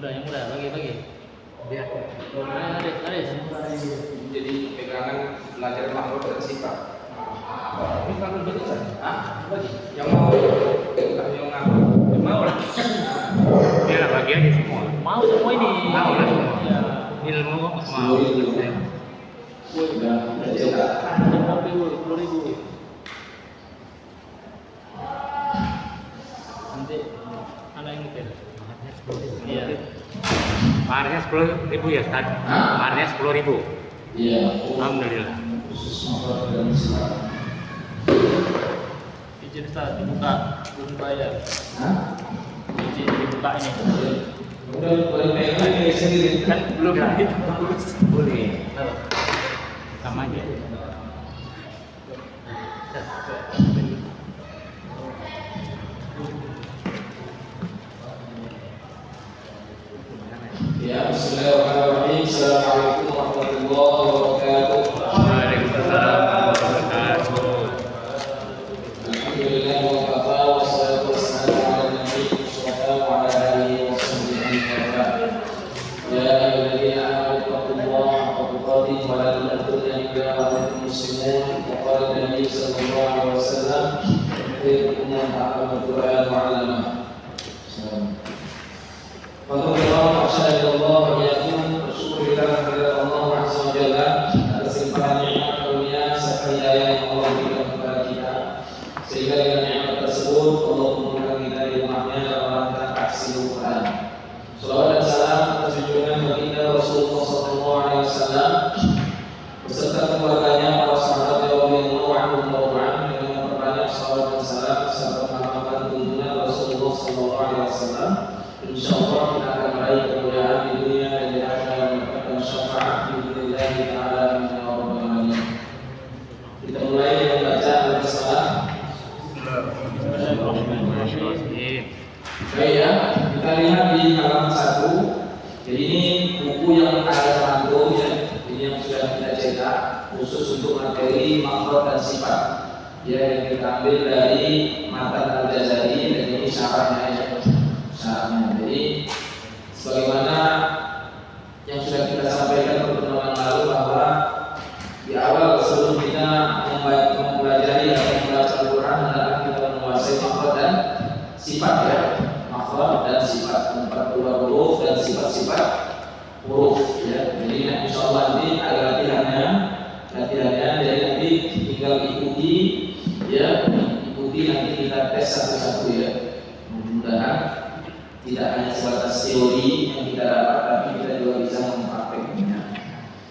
yang muda, bagi. Biar. Ada. Jadi pegangan belajar makhluk dan sifat. Ini kalau begitu kan? Bagi. Yang mau, yang ngaku. Mau lah. Dia lah bagian di semua. Mau semua ini. Mau lah semua. Ya. Ilmu mau. Sudah cetak. 10.000. Nanti anak yang nyetir. Iya. Maharnya 10.000 ya, Ustaz? Maharnya 10.000. Iya. Alhamdulillah. Khusus makhluk dan sifat. Izin Ustaz dibuka, belum bayar. Izin dibuka ini. Udah boleh pegang ini sendiri Kan belum Ya. gitu. Boleh. Sama aja. Ya, bismillahirrahmanirrahim. Assalamualaikum warahmatullahi wabarakatuh. Waalaikumsalam warahmatullahi wabarakatuh. Alhamdulillah wa kafa wa salatu wassalamu ala nabiyyi wa ala alihi wa sahbihi wa sallam. Ya ayyuhalladzina amanu taqullaha haqqa tuqatih wa la tamutunna illa wa antum muslimun. Wa qala an-nabiy sallallahu alaihi wasallam, "Khairukum man ta'allama al-Qur'ana wa 'allamahu." Alhamdulillah, masyaallah, wajibun bersyukur kita kepada Allah Azza wa Jalla atas limpahan nikmat karunia serta hidayah yang Allah berikan kepada kita, sehingga dengan nikmat tersebut Allah mengumpulkan kita di rumahnya dalam rangka tahfidz Quran. Salawat dan salam atas junjungan baginda Rasulullah sallallahu alaihi wasallam beserta keluarganya, para sahabat radhiyallahu anhum dengan memperbanyak salawat dan salam serta mengamalkan tuntunan Rasulullah sallallahu alaihi wasallam. Insyaallah kita akan meraih kemuliaan di dunia dan di akhirat dan mendapatkan syafaat di dunia Ta'ala min ya rabbal alamin. Kita mulai dengan bacaan al-Basmalah. Baik ya, kita lihat di halaman 1. Jadi ini buku yang ada pantun ya. Ini yang sudah kita cetak khusus untuk materi makhluk dan sifat. Ya, yang kita ambil dari Matan Al-Jazari dan ini syarahnya ya. Jadi sebagaimana yang sudah kita sampaikan pertemuan lalu bahwa di awal sebelum kita mempelajari atau membaca Al-Quran adalah kita menguasai makhluk dan sifat ya, makhluk dan sifat 42 huruf dan sifat-sifat huruf ya. Jadi insyaallah nanti ada latihannya jadi nanti tinggal ikuti ya, ikuti nanti kita tes satu-satu ya. Mudah-mudahan tidak hanya sebatas teori yang kita dapat, tapi kita juga bisa mempraktekkannya.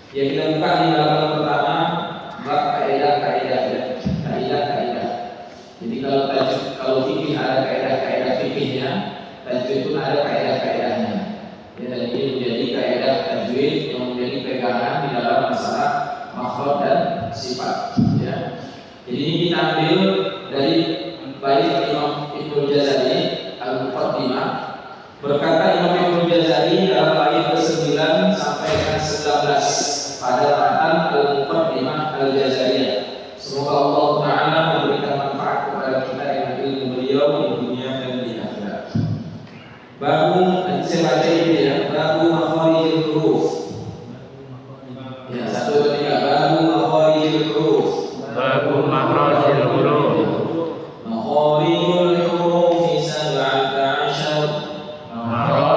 Ya, kita buka di halaman pertama bab kaidah-kaidah ya. Kaidah-kaidah. Jadi kalau fikih ada kaidah-kaidah fikihnya, tajwid itu ada kaidah-kaidahnya. Ya, dan ini menjadi kaidah tajwid yang menjadi pegangan di dalam masalah makhluk dan sifat. Ya. Jadi ini kita ambil dari bait Imam Ibnu Jazari Al-Muqaddimah. Berkata Imam Ibnu Jazari dalam bait ke-9 sampai ke-19 pada matan Al-Muqaddimah Al-Jazariyah. Semoga Allah Ta'ala memberikan manfaat kepada kita dengan ilmu beliau di dunia dan di akhirat. Babu, nanti saya baca ini ya. Babu makharijil huruf. Ya, 1, 2, 3. Babu makharijil huruf. Babu makharijil huruf. Makharijul huruf sab'ata asyar. Ada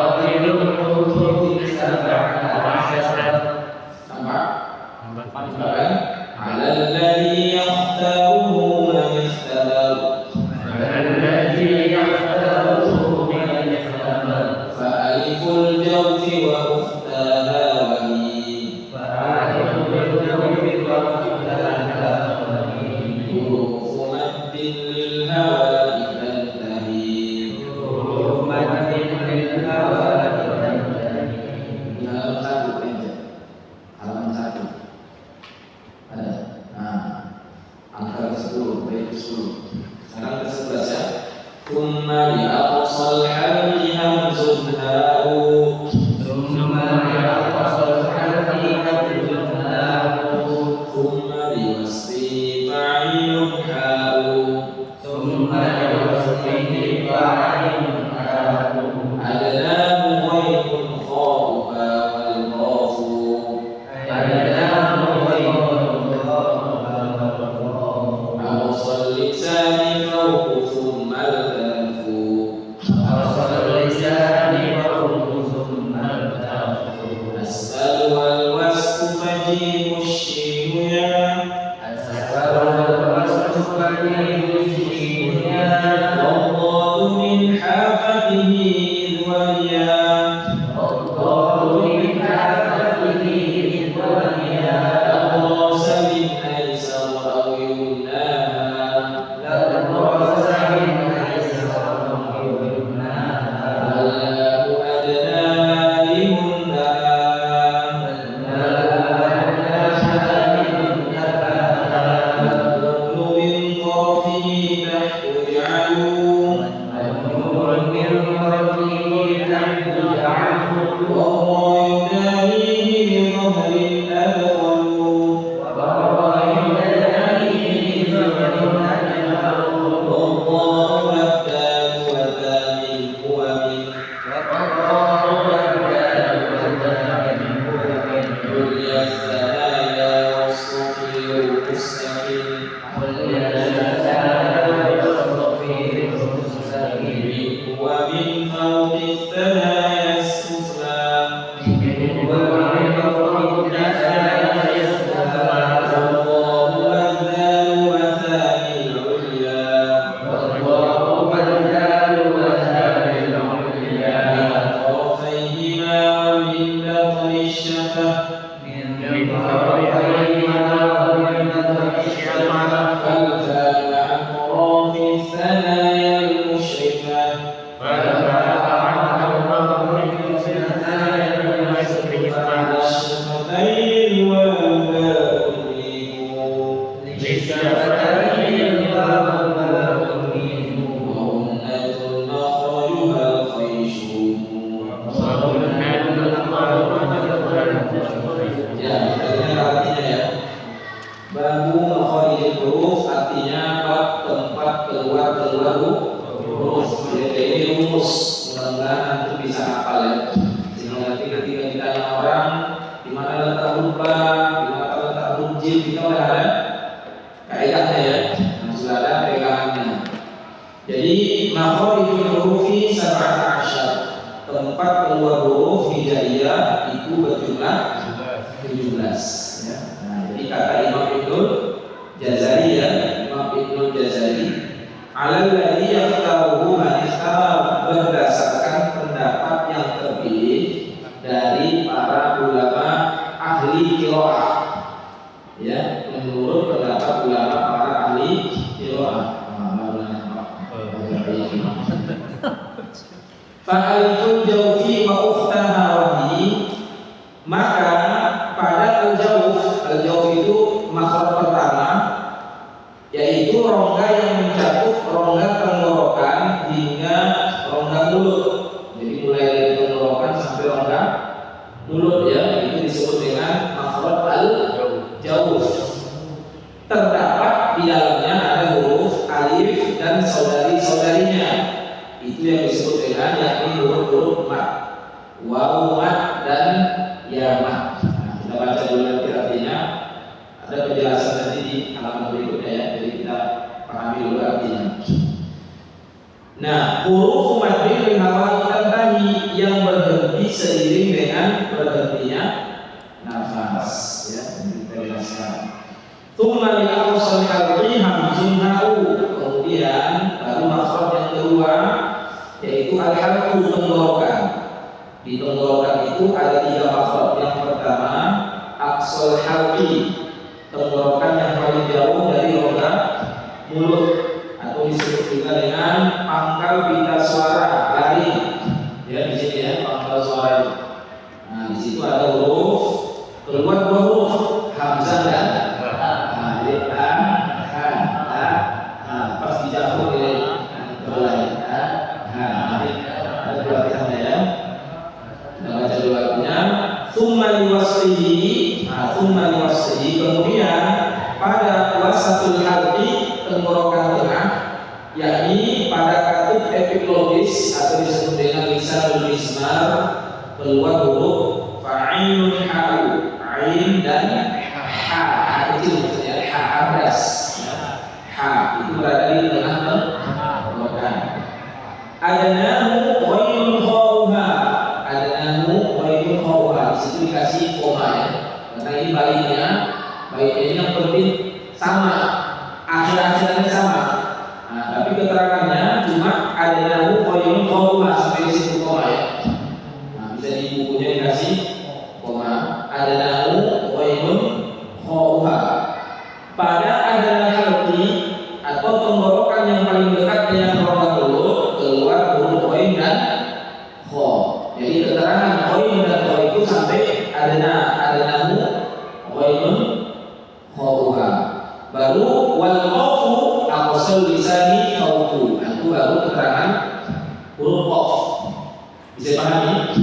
Bisa pahami?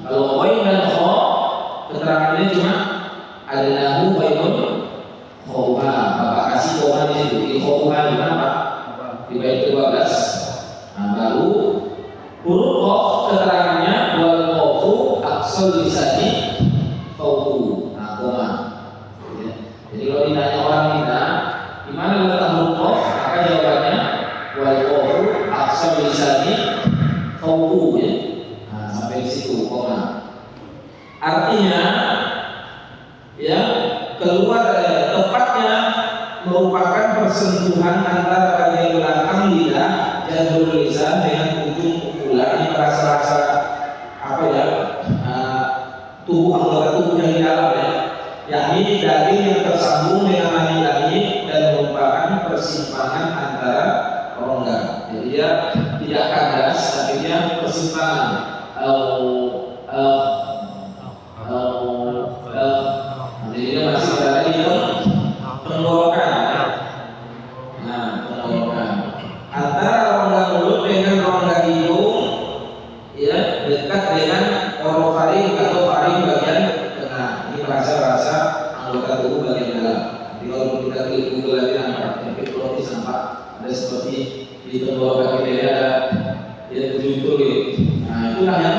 Kalau Ghain dan kha keterangannya cuma adnahu ghainun khoma. Bapak kasih koma di situ. Di khoma di mana Pak? Di bait 12. Nah, baru huruf qaf keterangannya wal qafu aqsal lisani qawlu. Nah, koma. Ya. Jadi kalau ditanya orang kita, di mana letak huruf qaf? Maka jawabannya wal qafu aqsal lisani qawlu ya. Nah, sampai di situ koma. Artinya ya keluar tepatnya merupakan persentuhan antara bagian belakang lidah jadul lisan dengan ujung ular. Ini rasa-rasa apa ya tubuh anggota tubuh yang di dalam ya, yakni daging yang tersambung dengan langit-langit dan merupakan persimpangan antara rongga. Jadi dia tidak kandas, tapi dia persimpangan. Jadi dia masih berada di tenggorokan. Nah, tenggorokan antara rongga mulut dengan rongga hidung, ya dekat dengan orofaring atau faring bagian tengah. Ini rasa-rasa anggota tubuh bagian dalam. Jadi kalau kita klik Google lagi nampak, epiglottis nampak ada seperti di tenggorokan kita ada ya tujuh gitu. Nah, itulah yang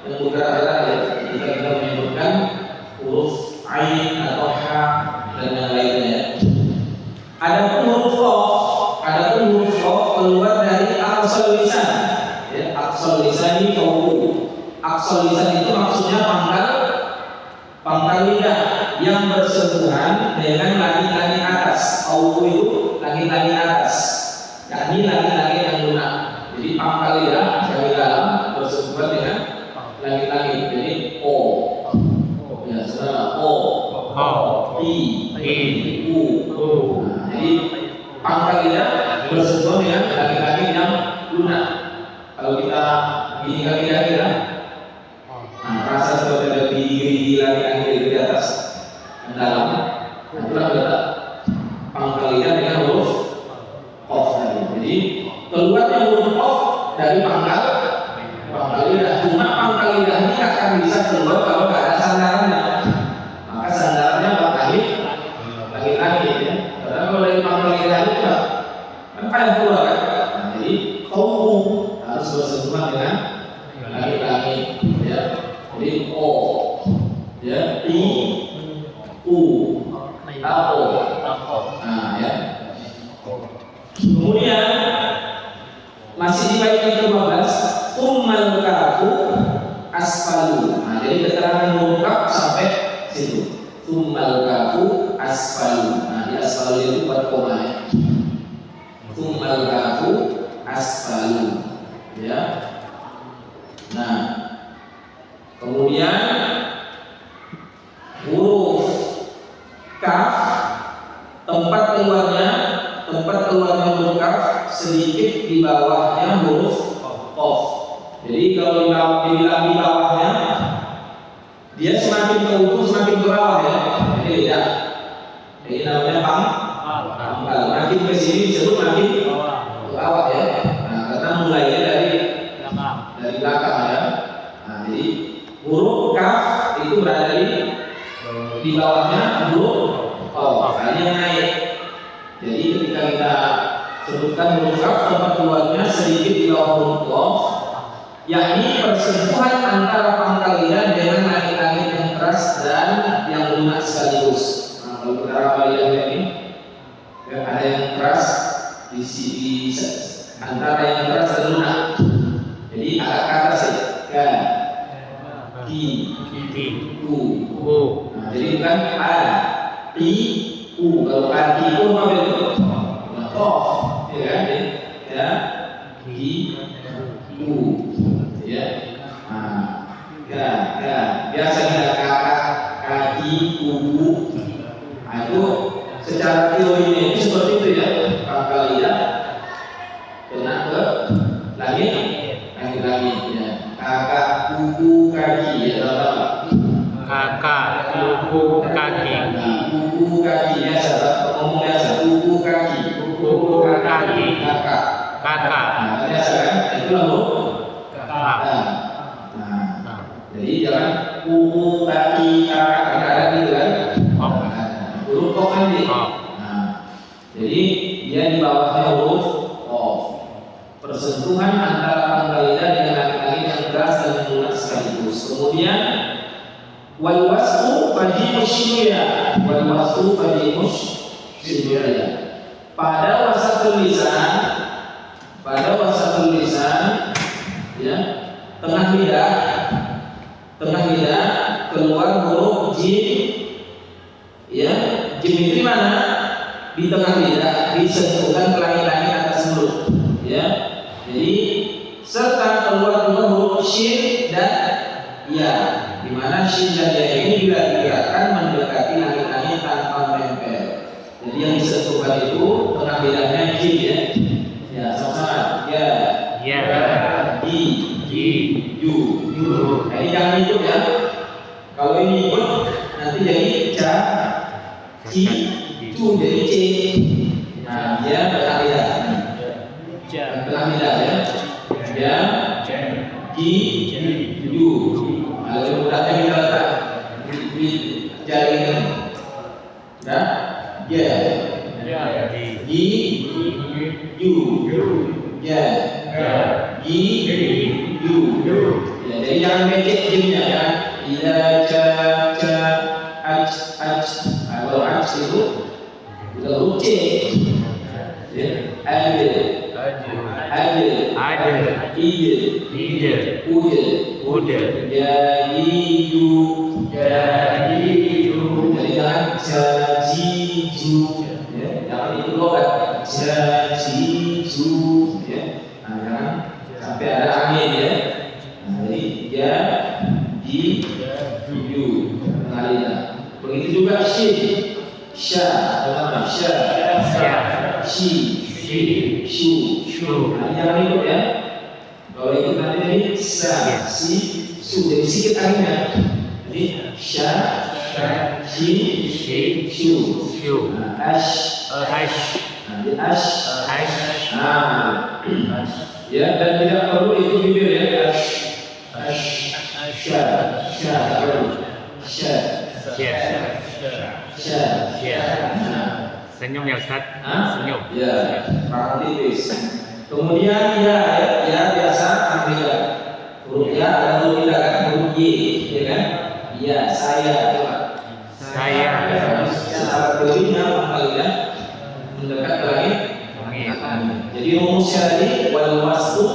bergerak ya. Jika kita menyebutkan huruf ain atau ha dan yang lainnya. Adapun huruf qaf keluar dari aqsal lisan. Ya, aqsal lisan ini qawlu. Aqsal lisan itu maksudnya pangkal lidah yang bersentuhan dengan langit-langit atas. Qawlu itu langit-langit atas, yakni langit-langit yang lunak. Jadi pangkal lidah yang di dalam bersentuhan dengan langit-langit. Jadi o. Ya, saudara, o, i, u. Nah, jadi pangkal lidah bersentuhan dengan langit-langit yang lunak. Kalau kita gini lidah kita, nah, rasa seperti ada gigi langit-langit di atas dan dalam. Nah, itulah letak pangkal lidah dengan huruf qaf tadi. Jadi keluarnya huruf qaf dari pangkal lidah. Cuma pangkal lidah ini akan bisa keluar kalau tidak ada sandarannya. Maka sandarannya langit-langit ya. Karena kalau dari pangkal lidah itu kan kayak keluar kan. Nah, jadi qawlu harus bersentuhan dengan langit-langit ya. Jadi o ya, i, u, a, o. Nah ya. Kemudian masih di bait yang ke-15, tsummal kafu asfalu. Nah, jadi keterangan huruf kaf sampai situ. Tsummal kafu asfalu. Nah, di asfalu itu buat koma ya. Tsummal kafu asfalu. Ya. Nah, kemudian huruf kaf tempat keluarnya huruf kaf sedikit di bawahnya huruf qaf. Jadi kalau dibilang di bawahnya, dia semakin ke ujung semakin ke bawah ya. Jadi beda. Ini namanya pangkal. Makin ke sini disebut makin ke bawah ya. Nah, karena mulainya dari belakang ya. Nah, jadi huruf kaf itu berada di bawahnya huruf qaf. Nah, ini yang naik. Jadi ketika kita sebutkan huruf kaf tempat keluarnya sedikit di bawah huruf qaf, yakni persentuhan antara pangkal lidah dengan langit-langit yang keras dan yang lunak sekaligus. Nah, kalau kita rapal lidahnya ini, ya, ada yang keras di antara yang keras dan lunak. Jadi agak ke atas ya, kan, ki, u. Nah, jadi bukan a, i, u. Kalau kaki pun apa itu? Qaf, ya kan? Ya, ki, u. Ya, biasa kita kakak, kaki, kuku. Nah, itu secara teorinya itu seperti itu ya. Pangkal lidah kena ke langit ya. Kakak, kuku, kaki ya, tahu. Kakak, kuku, kaki. Kuku, kaki biasa, ngomong biasa. Kuku, kaki, kakak. Nah, biasa kan? Itu lalu. Jadi Jadi jangan kuku, kaki, kakak, ada gitu kan? Huruf kok kan di. Nah, jadi dia di bawahnya huruf of. Persentuhan antara pangkal lidah dengan langit-langit yang keras dan lunak sekaligus. Kemudian wal wasfu fajimus syibya. Wal wasfu fajimus syibya. Pada wasatul lisan, ya, tengah lidah keluar huruf jim, ya, jim itu mana? Di tengah lidah, disentuhkan ke langit-langit atas mulut, ya. Jadi serta keluar juga huruf shin dan ya, di mana shin dan ya ini bila digerakkan mendekati langit-langit tanpa menempel. Jadi yang disentuhkan itu tengah lidahnya jim, ya. Ya, sama-sama. Ya. Ju. Nah, ini jangan ikut ya. Kalau ini ikut nanti jadi cu jadi c. Nah, dia tengah lidah. Tengah lidah ya. Ya. Ju. Kalau mudahnya kita letak di jari ini. Nah, ju. Ju. Ya, jadi jangan becek jimnya ya. Ila kalau itu udah lucu. Ya, ada. Ide. Ude. Jadi jangan jaju. Ya, jangan itu logat. Jaju. Ya. Nah, jangan sampai ada angin ya. Nah, jadi ju. Begitu juga shin, sha, shi, shu. Nah, jangan ikut ya. Kalau ikut nanti jadi sa, si, su. Jadi sedikit anginnya. Jadi sha, shi, shu. Nah, ash. Nah, jadi ash. Nah, ya, dan tidak perlu itu bibir ya. Senyum ya Ustaz. Senyum. Ya, sangat tipis. Kemudian ya biasa ambil huruf ya, ada huruf tidak kan, huruf y, ya kan? Ya, saya. Secara teorinya pangkal lidah mendekat ke langit. Jadi rumusnya tadi wal wasfu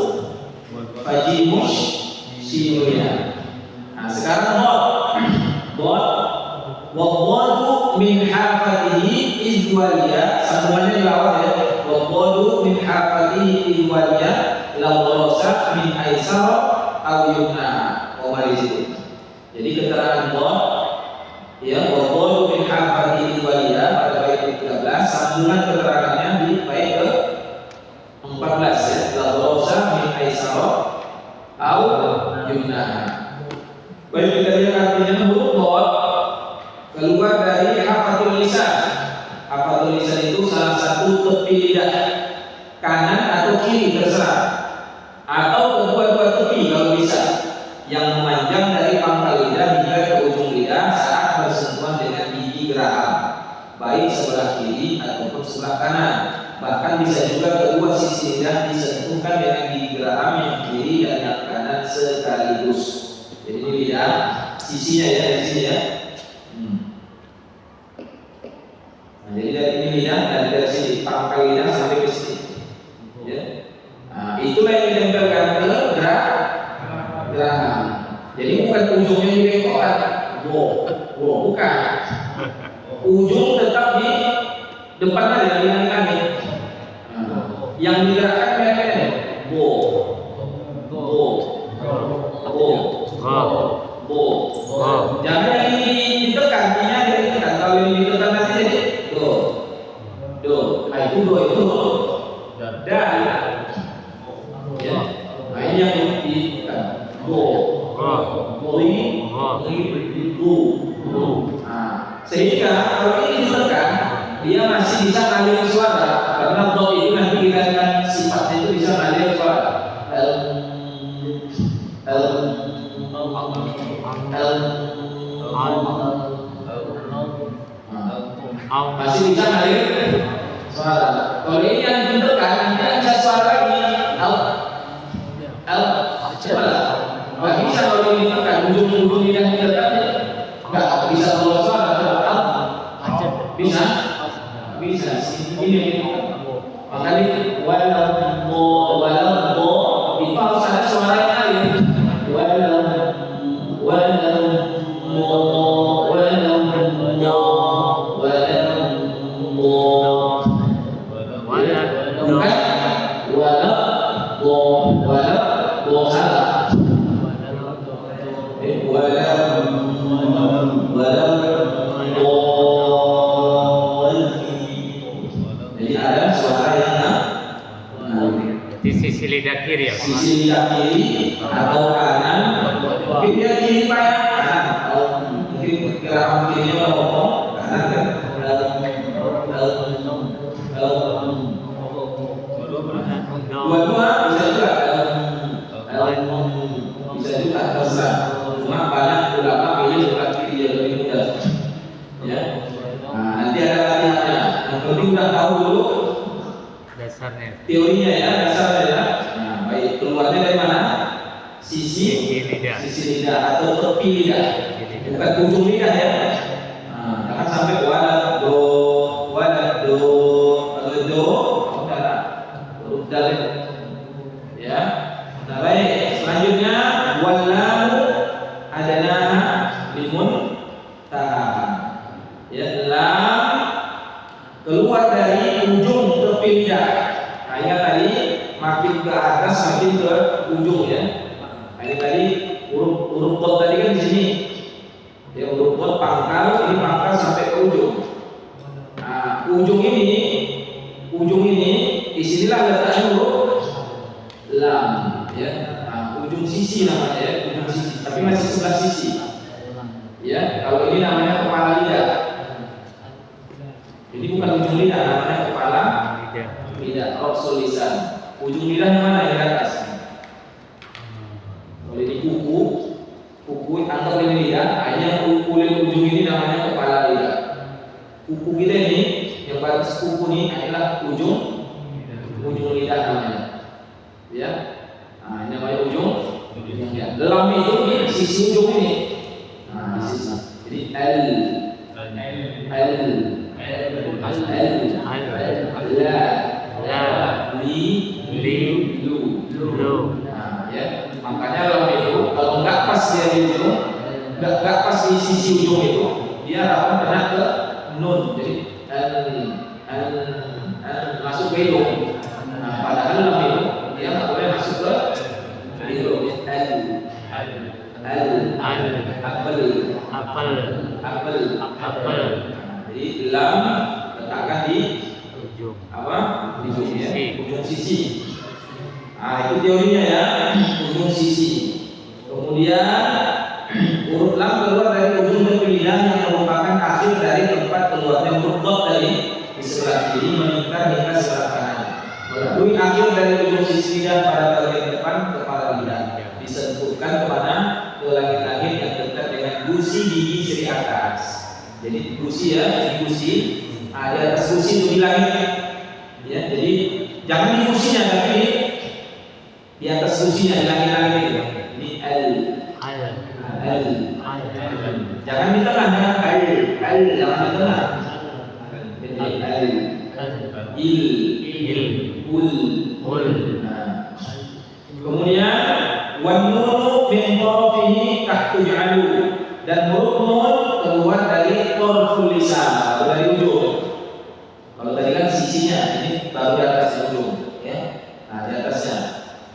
fajimus syibya. Nah, sekarang Waddu min hafatihi izwaliya. Sambungannya di bawah ya. Waddu min hafatihi izwaliya lawrosa min aisara aw yumna. Jadi keterangan ya, waddu min hafatihi izwaliya pada bait 13, sambungan keterangannya di bait ke 14 ya. Lawrosa min aisara aw yumna. Baik, kita lihat artinya huruf keluar dari hafatul lisan. Hafatul lisan itu salah satu tepi lidah, kanan atau kiri terserah, atau kedua-dua tepi kalau bisa, yang memanjang dari pangkal lidah hingga ke ujung lidah saat bersentuhan dengan gigi geraham, baik sebelah kiri ataupun sebelah kanan. Bahkan bisa juga kedua sisi lidah disentuhkan dengan gigi geraham yang kiri dan yang kanan sekaligus. Jadi ini lidah sisinya ya, di sini ya. Nah, jadi dari ini lidah dan dari sini pangkal lidah sampai ke sini. Ya. Nah, itulah yang ditempelkan ke geraham. Jadi bukan ujungnya dibengkokkan. Bukan. Ujung tetap di depannya dari langit-langit. Yang digerakkan mereka jangan yang ditekan, ini ada ditekan. Kalau ini ditekan nanti jadi do. Nah, itu do itu da. Ya. Nah, ini yang ditekan. Nah, sehingga kalau ini ditekan, dia masih bisa ngalir suara. Karena do itu nanti kita dengan sifatnya itu bisa ngalir suara. Masih bisa ngalir suara. Kalau ini yang pintar kan, ini bisa suara ini coba lah. Nggak bisa kalau ini kan ujung-ujung lidahnya kan nggak bisa keluar suara. Bisa? Bisa. Ini makanya walau itu harus ada suaranya ini. Jadi ada suara yang di sisi lidah kiri ya. sisi lidah kiri atau kanan. Mungkin dia kiri pak ya, kanan. Kalau mungkin gerakan kirinya ngomong kanan kan. Dua-dua bisa juga. Bisa juga terserah. Cuma banyak ulama pilih sebelah kiri yang lebih mudah. Ya. Nah, nanti ada latihannya. Yang penting udah tahu dulu Dasarnya. teorinya ya, dasarnya ya. Nah, baik, keluarnya dari mana? Sisi lidah. Sisi lidah atau tepi lidah, bukan ujung lidah ya. Nah, jangan sampai wadah do, atau do, huruf dal ya. Nah, baik, selanjutnya wallamu adanaha limun tahan. Ya, lam keluar dari ujung tepi lidah. Kayaknya tadi makin ke atas makin ke ujung ya. Ini tadi huruf dot tadi kan di sini. Ya, huruf dot pangkal, ini pangkal sampai ke ujung. Nah, ujung ini disinilah letaknya huruf lam ya. Nah, ujung sisi namanya ya, ujung sisi. Tapi masih sebelah sisi. Ya, kalau ini namanya kepala lidah. Jadi bukan ujung lidah, namanya kepala lidah. Rasul lisan. Ujung lidahnya mana yang di atas? Kalau ini kuku anggap ini lidah. Hanya kulit ujung ini namanya kepala lidah. Kuku kita ini, yang batas kuku ini adalah ujung lidah namanya. Ya, nah ini namanya ujung. Ya. Lam itu di sisi ujung ini. Nah, di sisi. Jadi L. Lu. Nah, ya. Makanya lam itu kalau nggak pas dia di ujung, nggak pas di sisi ujung itu, dia akan kena ke nun. Jadi masuk ke hidung. Nah, padahal lam itu dia nggak boleh masuk ke hidung. Apel. Jadi lam letakkan di Ujung. Di ujung sisi. Nah, itu teorinya ya, ujung sisi. Kemudian huruf lam keluar dari ujung tepi lidah yang merupakan akhir dari tempat keluarnya huruf dot dari di sebelah kiri meningkat hingga sebelah kanan. Melalui akhir dari ujung sisi lidah pada bagian depan kepala lidah disentuhkan kemana? Ke langit-langit yang dekat dengan gusi gigi seri atas. Jadi gusi ya, gusi. Di atas gusi itu di langit. Ya, jadi jangan di gusinya tapi di atas gusinya di langit-langit itu. Ini L. Jangan di tengah, jangan L, jangan di tengah. Ini L. Il. Ul. Nah. Kemudian wan nunu min tarafihi tahtuj'alu, dan huruf nun keluar dari tarful lisan, dari ujung. Kalau tadi kan sisinya, ini baru di atas ujung, ya. Nah, di atasnya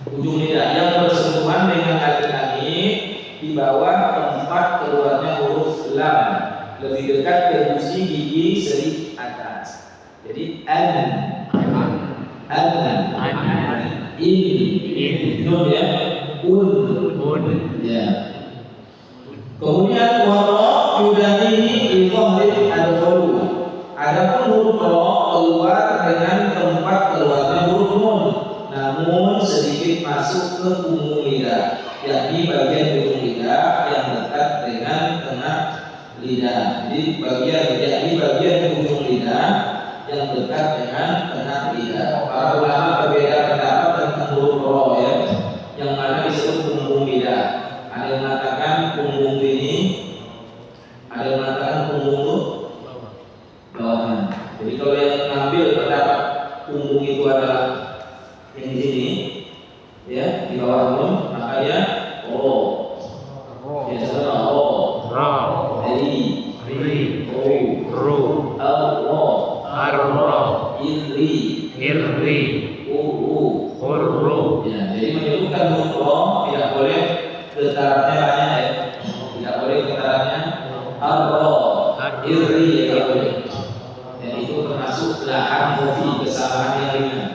ujung lidah yang bersentuhan dengan langit-langit di bawah tempat keluarnya huruf lam, lebih dekat ke gusi gigi seri atas. Jadi in, nun ya, un, ya. Kemudian wara yudanihi idhahri al-qalu. Adapun huruf ro keluar dengan tempat keluarnya huruf nun, namun sedikit masuk ke punggung lidah, yakni bagian ujung lidah yang dekat lidah. Jadi bagian ujung lidah yang dekat dengan tengah lidah. Para ulama berbeda pendapat tentang huruf ro ya, yang mana disebut punggung lidah. Ada yang mengatakan punggung ini, ada yang mengatakan punggung bawahnya. Jadi kalau yang mengambil pendapat punggung itu adalah yang di sini, ya di bawah nun, makanya ro. Ya saudara ro, ri, ru, arro, irri, urru. Ya, jadi menyebutkan huruf ro tidak boleh getarannya banyak ya, tidak boleh getarannya arro, irri tidak boleh. Dan itu termasuk lahan kopi kesalahan yang ringan.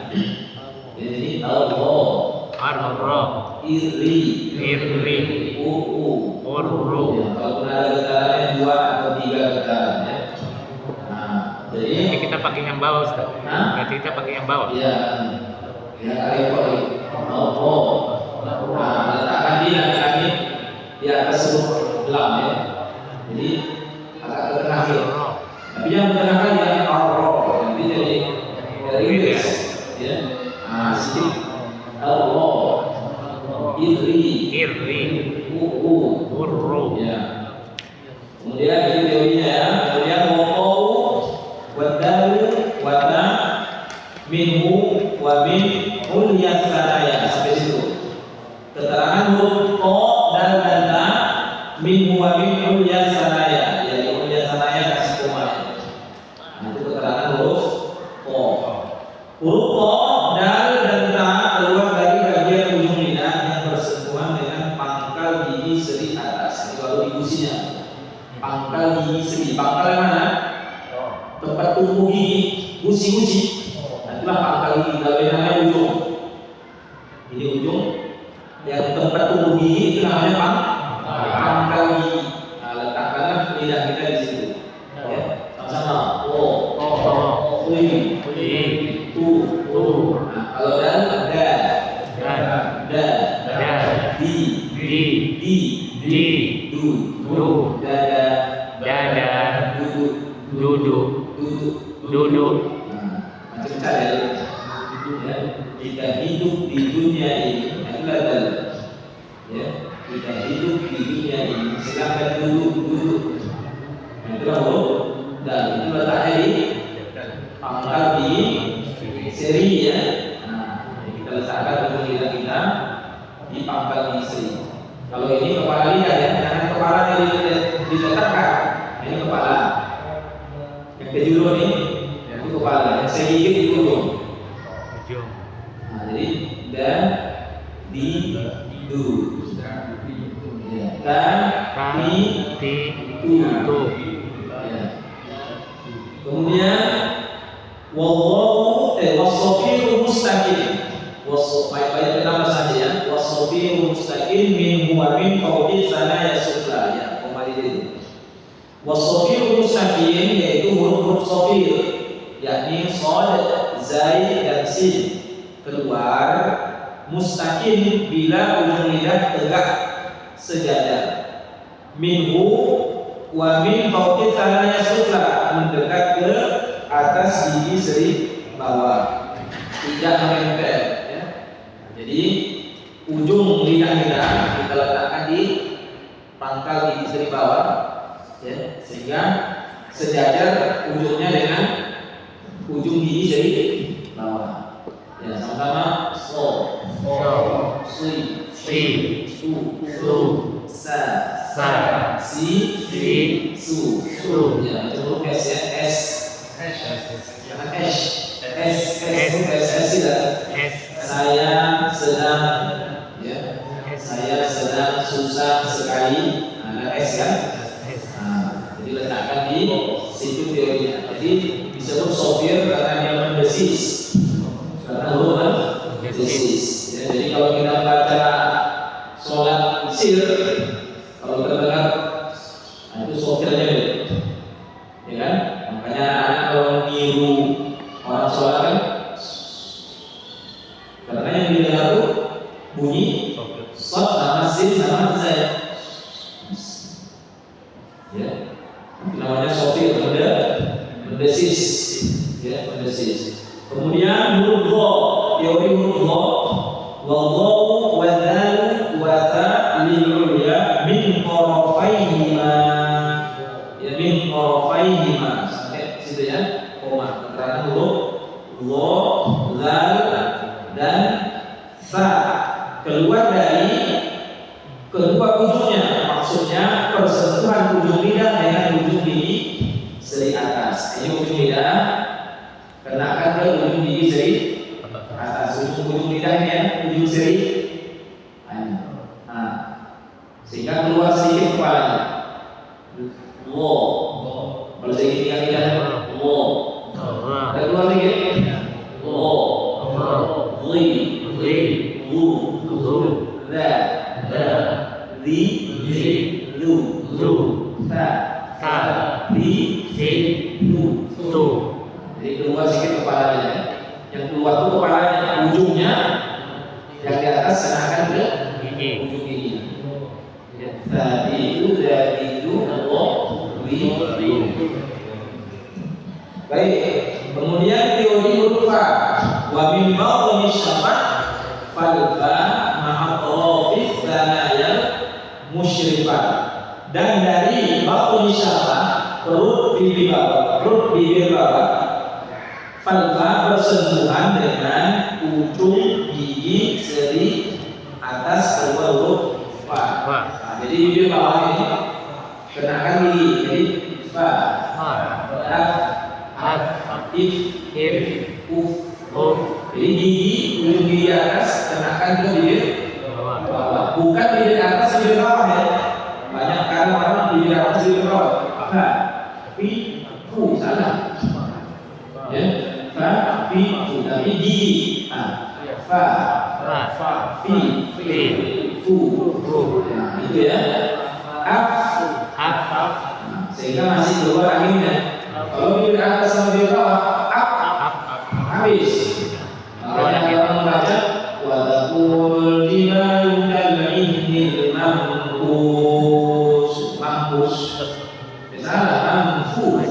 Jadi arro, irri, urru. ya, kalaupun ada getarannya 2 atau 3 getaran ya. Nah, jadi Jadi kita pakai yang bawah, Ustaz. Hah? Berarti kita pakai yang bawah. ya, ya kali nah, letakkan di langit di atas huruf lam ya. Jadi agak ke tengah ya. Tapi yang menengahkan yang arro, nanti jadi dari Inggris ya. Nah, sedikit arro, irri, urru. ya. Kemudian ini teorinya ya. Kemudian waqau wadalu wada minhu wa min ulyas sanaya, sampai situ. Keterangan huruf ko dan ta minhu wa min ulyas sanaya. Jadi ulyas sanaya kasih koma. Nah, itu keterangan huruf ko. Huruf ko, dal dan ta keluar dari bagian ujung lidah yang bersentuhan dengan pangkal gigi seri atas. Itu kalau di gusinya. Pangkal gigi seri. Pangkal yang mana? Tempat tumbuh gigi, gusi-gusi. Nah, itulah pangkal gigi. Kalau yang namanya ujung. Ini ujung. Yang tempat tumbuh gigi itu namanya pangkal gigi. Nah, letakkanlah lidah kita di situ. Ya, sama-sama. Tu. Nah, kalau dan di, du, dada, duduk. Nah, macam cara ya. Kita hidup di dunia ini, itulah dal. Ya, kita hidup di dunia ini, silakan duduk. Nah, itulah dal. Itu letaknya di pangkal di seri ya. Nah, kita letakkan ujung lidah kita di pangkal di seri. Kalau ini kepala lidah ya, jangan kepalanya diletakkan. Ini kepala. Yang kejuru ini, itu kepala. Yang saya gigit itu ujung. Nah, jadi dan di du. Ya, tu. Ya. Kemudian wasofiru mustaqim. Baik-baik pertama saja ya. Wasofiru mustaqim min huwa min fawqi sanaya sufla ya. Kembali dulu. Wasofiru mustaqim yaitu huruf sofir, yakni shad, zai dan sin. Keluar mustaqim bila ujung lidah tegak sejajar. Minhu wa min fawqi sanaya sufla, mendekat ke atas gigi seri bawah, tidak menempel ya. Jadi ujung lidah kita letakkan di pangkal gigi seri bawah ya, sehingga sejajar ujungnya dengan ujung gigi seri bawah ya. Sama-sama si, su, sa, si, su ya, macam huruf S ya. Jangan S tidak. Saya sedang ya, saya sedang susah sekali. Ada S kan? Nah, jadi letakkan di situ teorinya. Jadi disebut sopir karena dia mendesis, karena huruf mendesis ya. Jadi kalau kita baca sholat sir, kalau terdengar, nah itu sopirnya ya kan? Makanya anak kalau niru orang sholat kan, karena yang didengar itu bunyi shot sama sin sama z ya. namanya sofir, mendesis, ya, mendesis. Kemudian huruf dha, teori huruf dha, wa dhawu wa dal wa ta lil ulya min qarafaihima, ya, min qarafaihima, sampai situ ya, koma. Keterangan huruf dha, zal dan ta keluar dari kedua ujungnya, maksudnya persentuhan ujung lidah dengan ujung gigi seri atas. Ini ujung lidah kenakan ke ujung gigi seri atas, ujung lidahnya ujung seri. Nah, sehingga keluar sedikit kepalanya. Lo, kalau sedikit lidahnya lo, ada keluar sedikit. Lo, li, lu, la, di, lu, ta, di, lu. Jadi keluar sedikit kepalanya. Yang keluar itu kepalanya, ujungnya yang di atas seakan ke ujung gigi. Tadi itu dari itu Allah li. Baik. Kemudian teori huruf fa. Wa min ba'dhi syafat fal fa ma'a tawafif tsanayal musyrifat. Dan dari ba'dhi syafat perut bibir bawah falfa bersentuhan dengan ujung gigi seri atas keluar huruf fa. Nah, jadi bibir bawah ini kenakan gigi, jadi fa, if, uf. Jadi gigi ujung gigi atas kenakan ke bibir bawah, bukan bibir atas bibir bawah ya. Banyak kan orang bibir atas bibir bawah. Tapi salah. Ya. Tapi gigi. Fa, fi, fu. Nah, itu ya. Sehingga masih keluar anginnya. Kalau bibir atas sama bibir bawah, habis. Kalau yang membaca wa taqul jibalu kal ihnil mahfuz. Salah, mahfuz.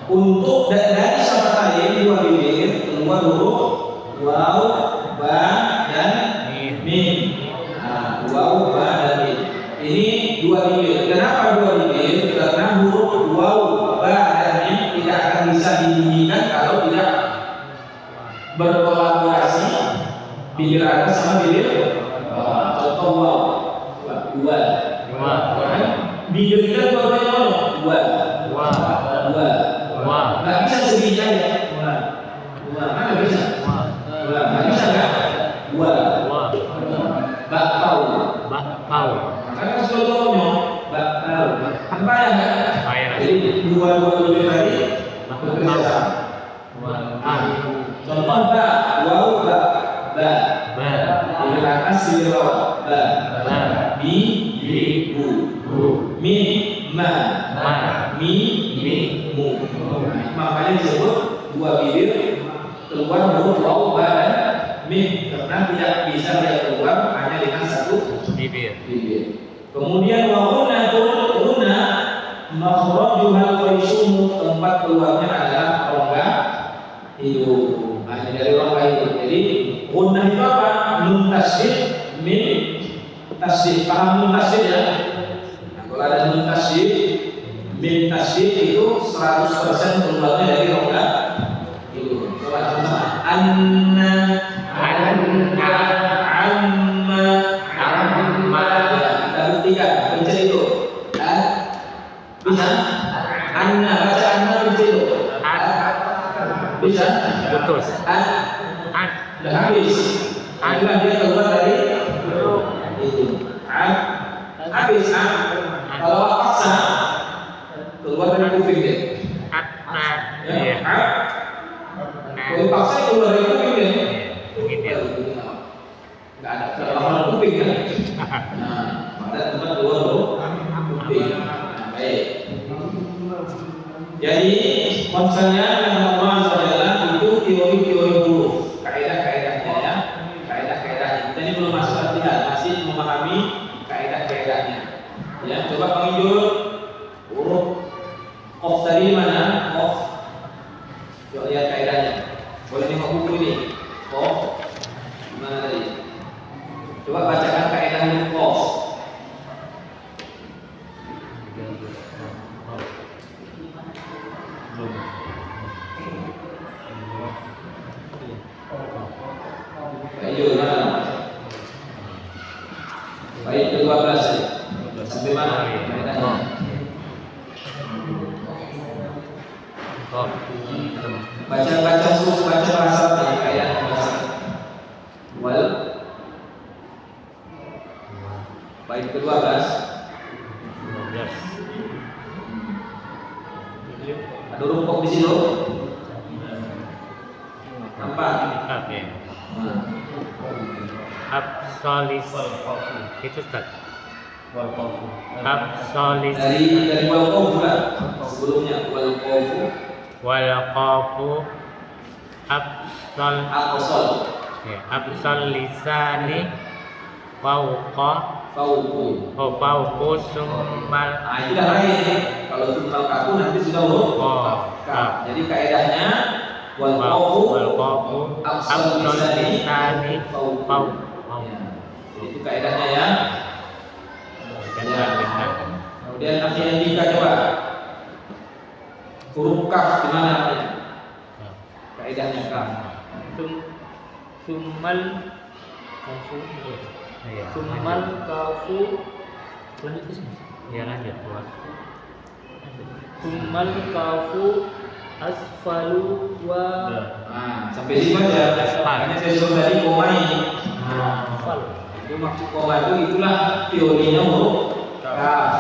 Untuk dari syafatain dua bibir keluar huruf waw, ba, dan mim. Nah, waw, ba, dan mim. Ini dua bibir. Kenapa dua bibir? Karena huruf waw, ba, dan mim tidak akan bisa dibunyikan kalau tidak berkolaborasi bibir atas sama bibir bawah. Contoh waw, dua. Bibir kita dua-duanya dua. Nggak bisa segini aja. Mana bisa? Nggak bisa kan? Bakpao. Karena sebelumnya bakpao. Apa ya kan? Jadi dua bibir tadi bekerja sama. Contoh ba, waw, ba. Bibir atas bibir bawah. Ba. Bi, bu. Mi, ma. Mi, mu. Makanya disebut dua bibir keluar huruf waw, ba, dan mim karena tidak bisa dia keluar hanya dengan satu bibir. Kemudian guna makhrajuhal qaisum, tempat keluarnya adalah rongga hidung. Hanya dari rongga hidung. Jadi guna itu apa? Nun tasydid, mim tasydid. Paham nun tasydid ya? Nah, kalau ada nun tasydid, mim tasydid itu 100% keluarnya dari rongga hidung. Coba sama. Anna, amma. Ya, kita buktikan. Pencet itu. Bisa? Anna, baca anna pencet itu. Bisa? Putus. Sudah habis. Anna dia keluar dari itu. Habis. Kalau paksa keluar dari kuping deh. Iya. Kalau paksa keluar dari kuping ya. Mungkin ya. Nggak ada keluar kuping kan? Nah, pada tempat keluar kuping. Nah, baik. Jadi konsepnya yang Allah SWT itu teori-teori huruf, kaidah-kaidahnya ya, kaidah-kaidahnya. Kita ini belum masuk latihan, masih memahami kaidah-kaidahnya. Ya, coba penginjul huruf qaf tadi mana? Qaf. Coba lihat kaidahnya. Boleh tengok buku ini. Qaf mana tadi? Coba bacakan kaidah huruf qaf. Ayo mana? Baik ke-12 sampai mana? Baca suruh baca bahasa kayak bahasa wal. Baik ke-12. Ada rumpuk di situ. Nampak? Oke. Absolis itu Ustaz. Absolis Dari wal qaf juga. Sebelumnya wal qaf wal qafu absol aqsal ya absol lisani fauqa fauqu summal. Nah, itu dah lain. Kalau summal kafu nanti sudah huruf kaf. Jadi kaidahnya wal qafu absol lisani fauqa. Itu kaidahnya ya. Kemudian nanti yang tiga coba. Huruf kaf di mana namanya? Kaidahnya kaf. Summal kafu. Summal kafu. Lanjut ke sini. Ya lanjut. Summal kafu asfalu wa. Nah, sampai sini aja. Makanya saya suruh tadi koma ini. Asfal. Itu maksud koma itu itulah teorinya huruf kaf.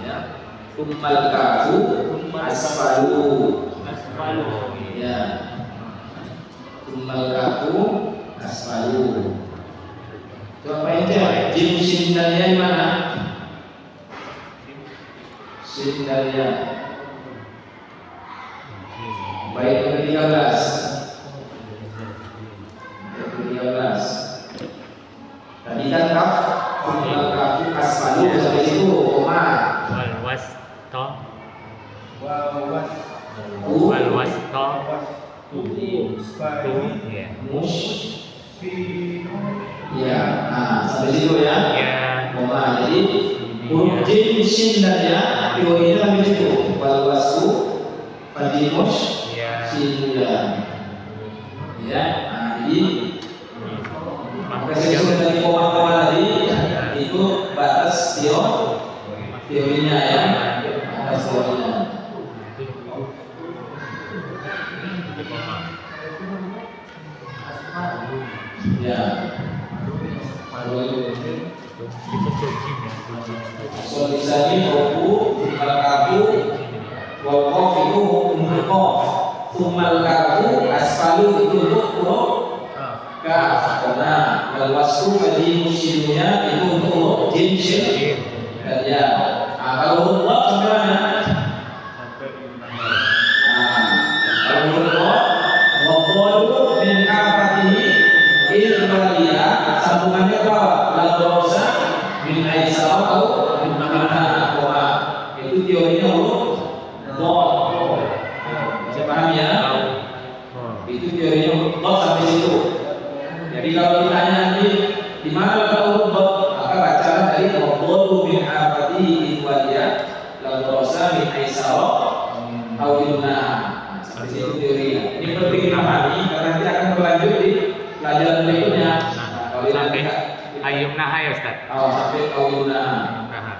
Ya. Summal kafu asfalu. Ya. Summal kafu asfalu. Coba ini jim sindalnya di mana? Sindalnya. Baik ke-13. Ke-13. Tadi kan kaf, summal kafu asfalu sampai situ koma. Wal wasta U wal wasta tu ya. mus. Ya, nah sampai situ ya. Ya. Koma. Jadi huruf jim shin dan ya teorinya sampai situ. Wal wasu fadimus Ya. shin ya. Ya, nah jadi maka saya sudah tadi koma-koma tadi itu batas teorinya ya. Batas teorinya. Ya. Solisani hukum al-kafu wal qaf itu hukumul qaf. Tsummal kafu asfalu itu untuk huruf kaf. Nah, wal wasfu tadi musyirnya itu untuk huruf jim shin. Ya. Nah, kalau huruf qaf sampai mana? Kalau huruf qaf waqalu min kafatihi ilbaliya sambungannya apa? Ladrosa bin Aisyah atau bin Mahana koma. Itu teorinya huruf dot. Bisa paham ya? Itu teorinya huruf dot sampai situ. Jadi kalau ditanya nanti di mana letak huruf dot, maka bacalah dari waqalu bin kafatihi ilbaliya ladrosa bin Aisyah atau bin Mahana. Sampai situ teorinya. Ini penting dipahami karena nanti akan berlanjut di pelajaran berikutnya. Kalau Sampai tidak ayumnaha ya Ustaz. sampai kauluna. Nah,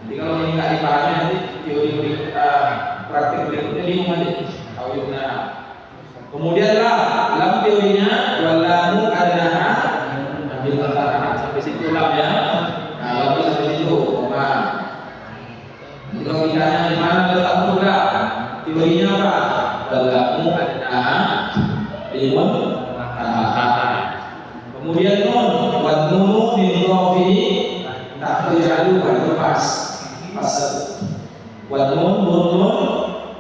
Jadi kalau ini nggak dipahami nanti teori praktik berikutnya bingung nanti kauluna. Kemudian lam teorinya walamu adalah bil antara sampai situ lam ya. Nah, lam sampai situ koma. Jadi kalau ditanya di mana letak huruf lam, teorinya apa? Berlaku limun kemudian nun buat nunu min rofi tak terjadi pada pas buat nun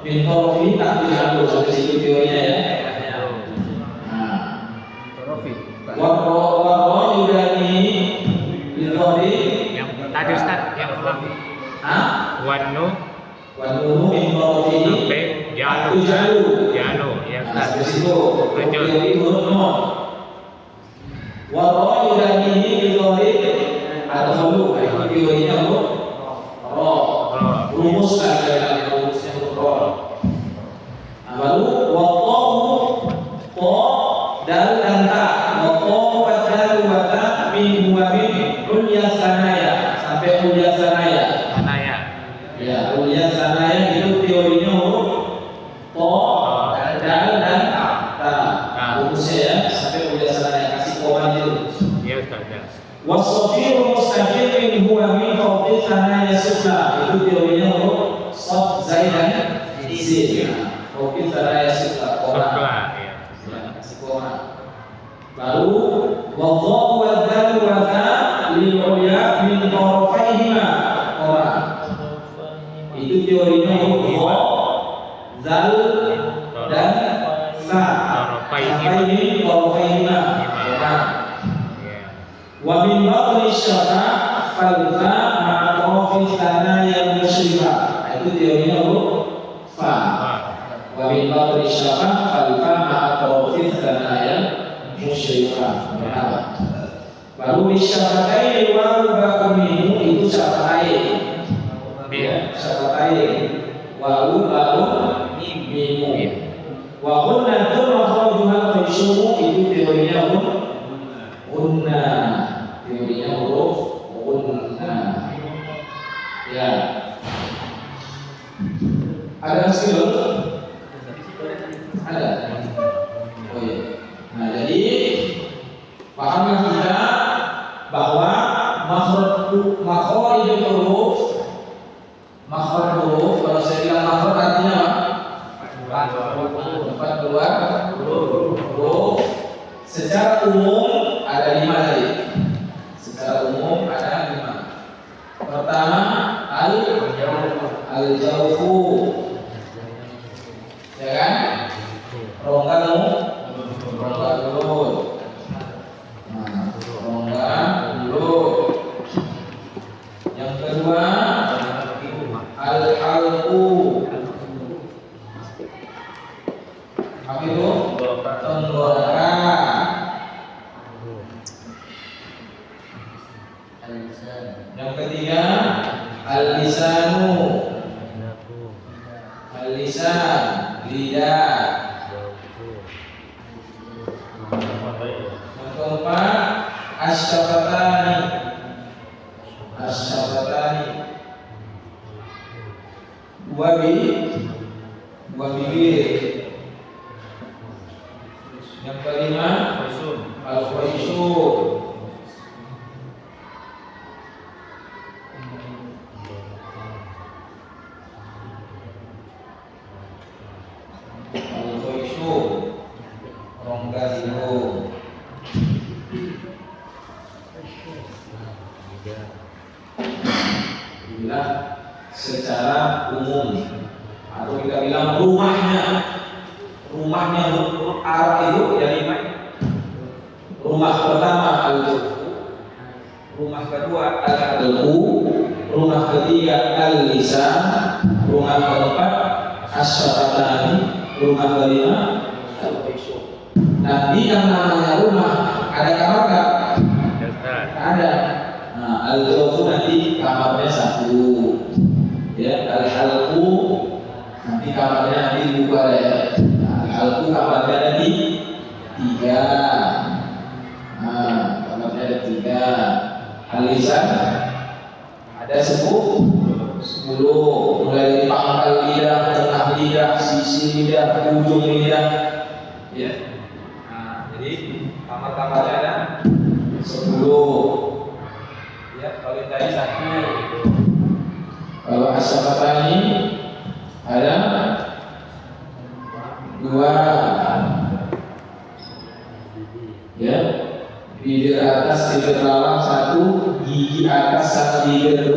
min rofi tak terjadi sampai situ teorinya ya. Warro yudani min rofi Yang tadi Ustaz yang wanu min rofi sampai jalu ya Ustaz. sampai situ Lanjut. teori nun warro yudani min rofi ada hulu teorinya rumuskan dengan rumusnya huruf. Lalu waqahu qa dal dan ta waqahu wa dal wa ta min huwa min ulya sanaya sampai ulya sanaya. Mana ya? Ya, ulya sanaya itu teorinya huruf qa dal dan ta. Rumusnya ya sampai ulya sanaya kasih koma dulu. Ya Ustaz. Ya. Wasofiru mustaqilin huwa min fawqi sanaya sufla itu teorinya huruf sof zaidan sin fawqi sanaya sufla koma Ya. kasih koma. Lalu wadhahu wa dzal wa dha lil ulya min tarafaihima koma itu teorinya huruf zal dan sa tarafaihima koma. Wa min batni syafa falfa ma'a tawfi sanaya musyrifah itu teorinya fa. Wa min batni syafa falfa ma'a tawfi sanaya musyrifah. Lalu syafatain wa bakumihu itu syafatain ya syafatain wa mimu wa hunnatun makhrajuha khayshumu itu teorinya hunna teorinya huruf hunna ya. Ada skill? Ada. Oh iya. Nah jadi pahamlah kita bahwa makhrajul huruf kalau saya bilang makhraj artinya apa? Tempat keluar huruf. Secara umum ada 5 tadi. Secara umum ada 5. Pertama al-jawfu, ya kan? Rongga mulut. Rongga mulut. Yang kedua al-halqu. Apa itu? Tenggorokan. Yang ketiga al-lisanu. Al-lisan, lidah. Yang keempat asy-syafatani. Dua bibir. Yang kelima al-khayshum. Rongga hidung. Dibilang secara umum atau kita bilang rumahnya Arab itu ya 5. Rumah pertama al-jawfu, rumah kedua al-halqu, rumah ketiga al-lisan, rumah keempat asy-syafatani, rumah kelima al-khayshum. Nah, di yang namanya rumah ada kamar enggak? Ada. Nah, al-jawfu nanti kamarnya 1. Ya, al-halqu nanti kamarnya dibuka ya. Al-halqu kamarnya ada di 3. Nah, kamarnya ada 3. Al-lisan ada 10. Mulai dari pangkal lidah, tengah lidah, sisi lidah, ujung lidah. Ya. Nah, jadi kamar-kamarnya ada 10. Ya, kalau yang tadi 1. Kalau asy-syafatani ada dua, ya, bibir atas bibir bawah satu, gigi atas sama bibir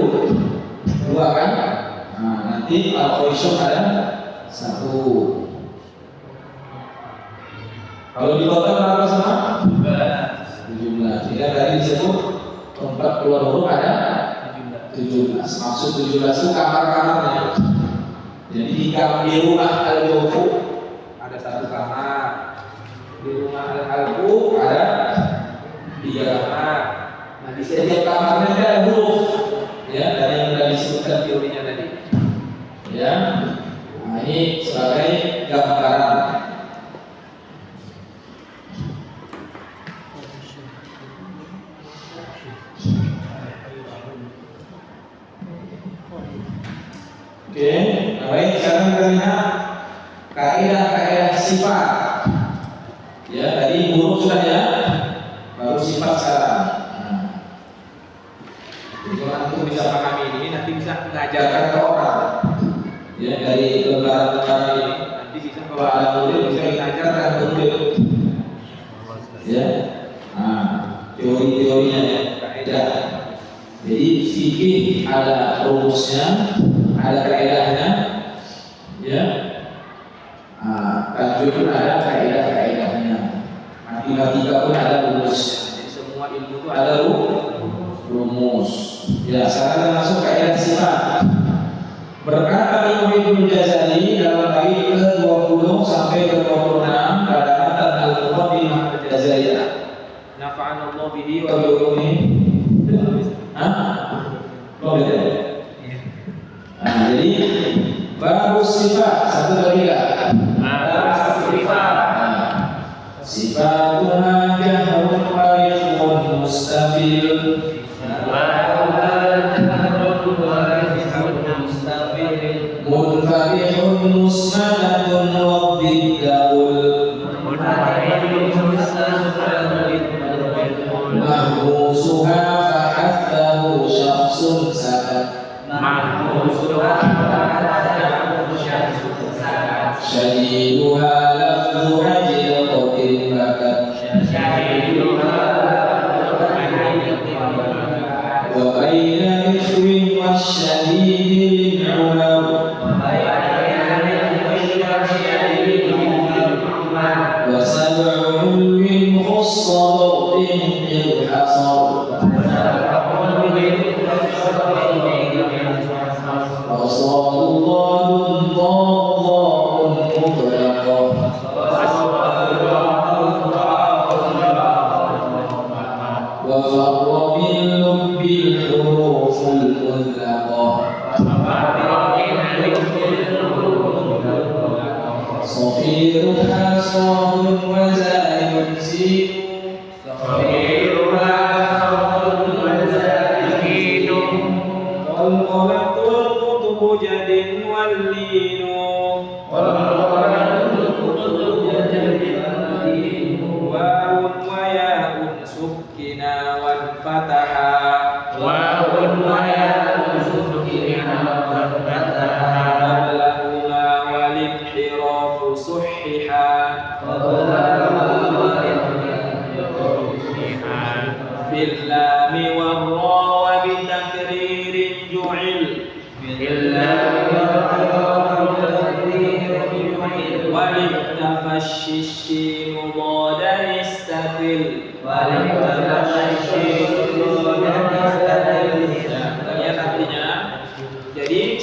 dua kan? Nah, nanti al-khoisyum ada satu. Kalau di total berapa semua? 17. Jika tadi disebut tempat keluar huruf ada 17. Maksud 17 itu kamar-kamarnya. Jadi di rumah al-Jawfu ada satu kamar. Di rumah al-Halku ada 3 kamar. Nah, di setiap kamarnya ada huruf. Ya, dari yang sudah disebutkan teorinya tadi. Ya. Nah, ini sebagai gambaran. Oke, baik, sekarang kita lihat kaidah-kaidah sifat. Ya, tadi huruf sudah ya, baru sifat sekarang. Jadi kalau antum bisa pahami ini, nanti bisa mengajarkan ke orang. Ya, dari lembaran-lembaran ini, nanti bisa kalau ada murid bisa mengajarkan ke murid. Ya, nah, teori-teorinya ya, kaidah. Jadi fikih ada rumusnya, ada kaidahnya, ya. Tajwid pun ada kaidah-kaidahnya. Matematika pun ada rumusnya. Jadi semua ilmu itu ada rumus. Ya, sekarang masuk kaidah sifat. Berkata Imam Ibnu Jazari dalam bait ke-20 sampai ke-26 pada matan Al-Muqaddimah Al-Jazariyah. Nafa'anallahu bihi wa bi ulumihi. Jadi bagus sifat satu lagi enggak? Sifat. Sifatuna jahrun qarihun mustafil. Munfabihun musnadatun wabidda'ul. Mahmusuha fa'athahu syakhsun sakat. Syadiduha lafzu ajil qatil bakat. Wa baina rifwin wasyadidin ulam. Wa sab'un min khussatin ilhasar.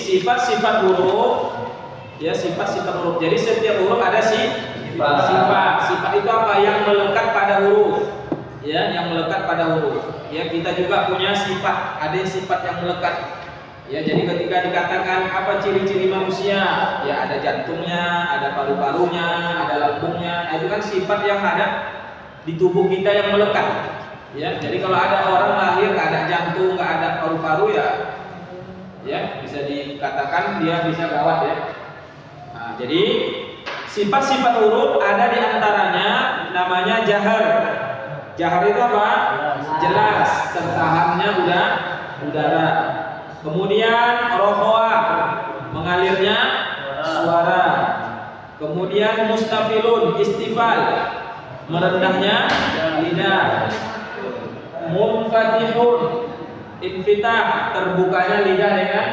Sifat-sifat huruf, ya, sifat-sifat huruf. Jadi setiap huruf ada sifat. Sifat itu apa? Yang melekat pada huruf, ya, yang melekat pada huruf. Ya, kita juga punya sifat. Ada sifat yang melekat. Ya, jadi ketika dikatakan apa ciri-ciri manusia, ya ada jantungnya, ada paru-parunya, ada lambungnya. Itu kan sifat yang ada di tubuh kita yang melekat. Ya, jadi kalau ada orang lahir nggak ada jantung, nggak ada paru-paru, ya bisa dikatakan dia bisa gawat, ya. Nah, jadi sifat-sifat huruf ada di antaranya namanya jahar. Jahar itu apa? Jelas, tertahannya udara. Kemudian rohoa, mengalirnya suara. Kemudian mustafilun, istifal, merendahnya lidah. Munfatihun, infitah, terbukanya lidah dengan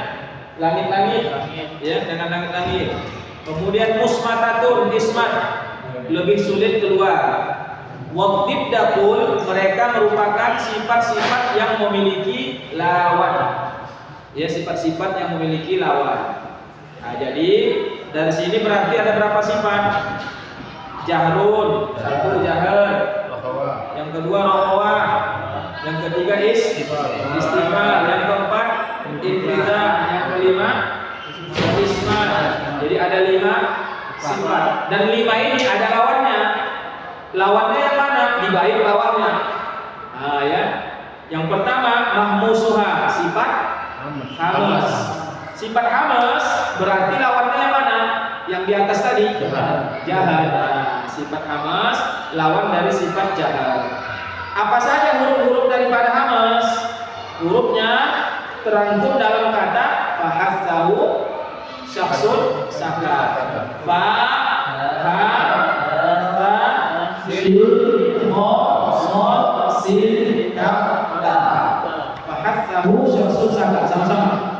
langit-langit, ya, dengan langit-langit. Kemudian musmatatun, ismat, lebih sulit keluar. Waqtibdakul, mereka merupakan sifat-sifat yang memiliki lawan. Ya, sifat-sifat yang memiliki lawan. Nah, jadi dari sini berarti ada berapa sifat? Jahrun, satu jahar. Yang kedua rohwa. Yang ketiga istifal. Yang keempat infitah. Yang kelima ismat. Jadi ada 5 sifat. Dan 5 ini ada lawannya. Lawannya yang mana? Di bait lawannya. Nah, ya. Yang pertama mahmusuha, sifat hamas. Sifat hamas berarti lawannya yang mana? Yang di atas tadi jahat. Nah, sifat hamas lawan dari sifat jahat. Apa saja huruf-huruf daripada hamas? Hurufnya terangkum dalam kata fahatsahu syakhsun sakat. Fa ha ta sin ho so sin kaf ta. Fahatsahu syakhsun sakat. Sama-sama.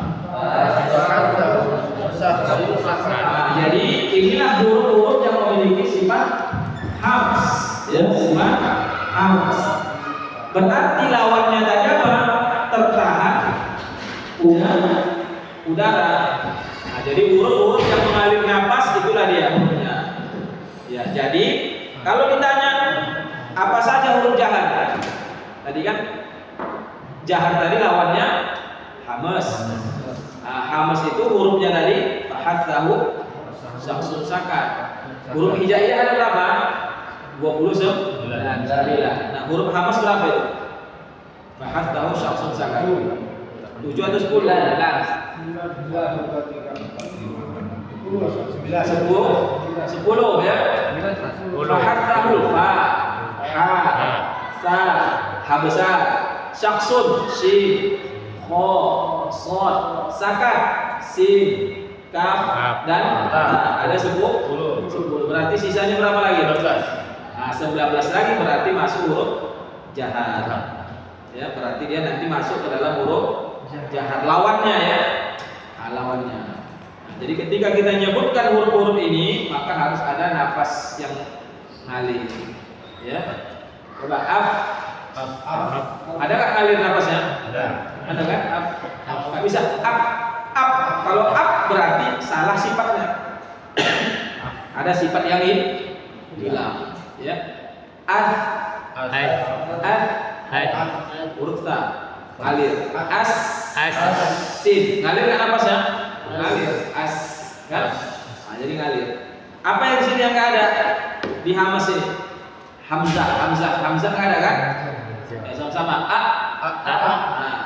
Jadi inilah huruf-huruf yang memiliki sifat hamas, ya, sifat hamas. Berarti lawannya tadi apa? Tertahan udara. Nah, jadi huruf-huruf yang mengalir napas itulah dia hurufnya. Ya, jadi kalau ditanya apa saja huruf jahat? Tadi kan jahat tadi lawannya hamas. Nah, hamas itu hurufnya tadi fahatsahu syakhsun sakat. Huruf hijaiyah ada berapa? 29. Nah, huruf hamas berapa itu? Fahatsahu syakhsun sakat. 7 atau 10? 10 ya. Fahatsahu fa ha sa ha besar, syakhsun sin kho shad, sakat sin kaf dan ta. Ada 10. Berarti sisanya berapa lagi? 11. Nah, 11 lagi berarti masuk huruf jahat. Ya, berarti dia nanti masuk ke dalam huruf jahat. Lawannya ya. Nah, lawannya. Nah, jadi ketika kita menyebutkan huruf-huruf ini, maka harus ada nafas yang ngalir. Ya. Coba af. Ada nggak ngalir nafasnya? Ada kan? Af. Nggak bisa. Af. Kalau up berarti salah sifatnya. Ada sifat yang hilang, ya. Huruf ta ngalir. Sin ngalir kan napasnya? Ngalir. Kan? Nah, jadi ngalir. Apa yang sini yang nggak ada di hamas ini? Hamzah nggak ada kan? Ya, sama-sama Nah,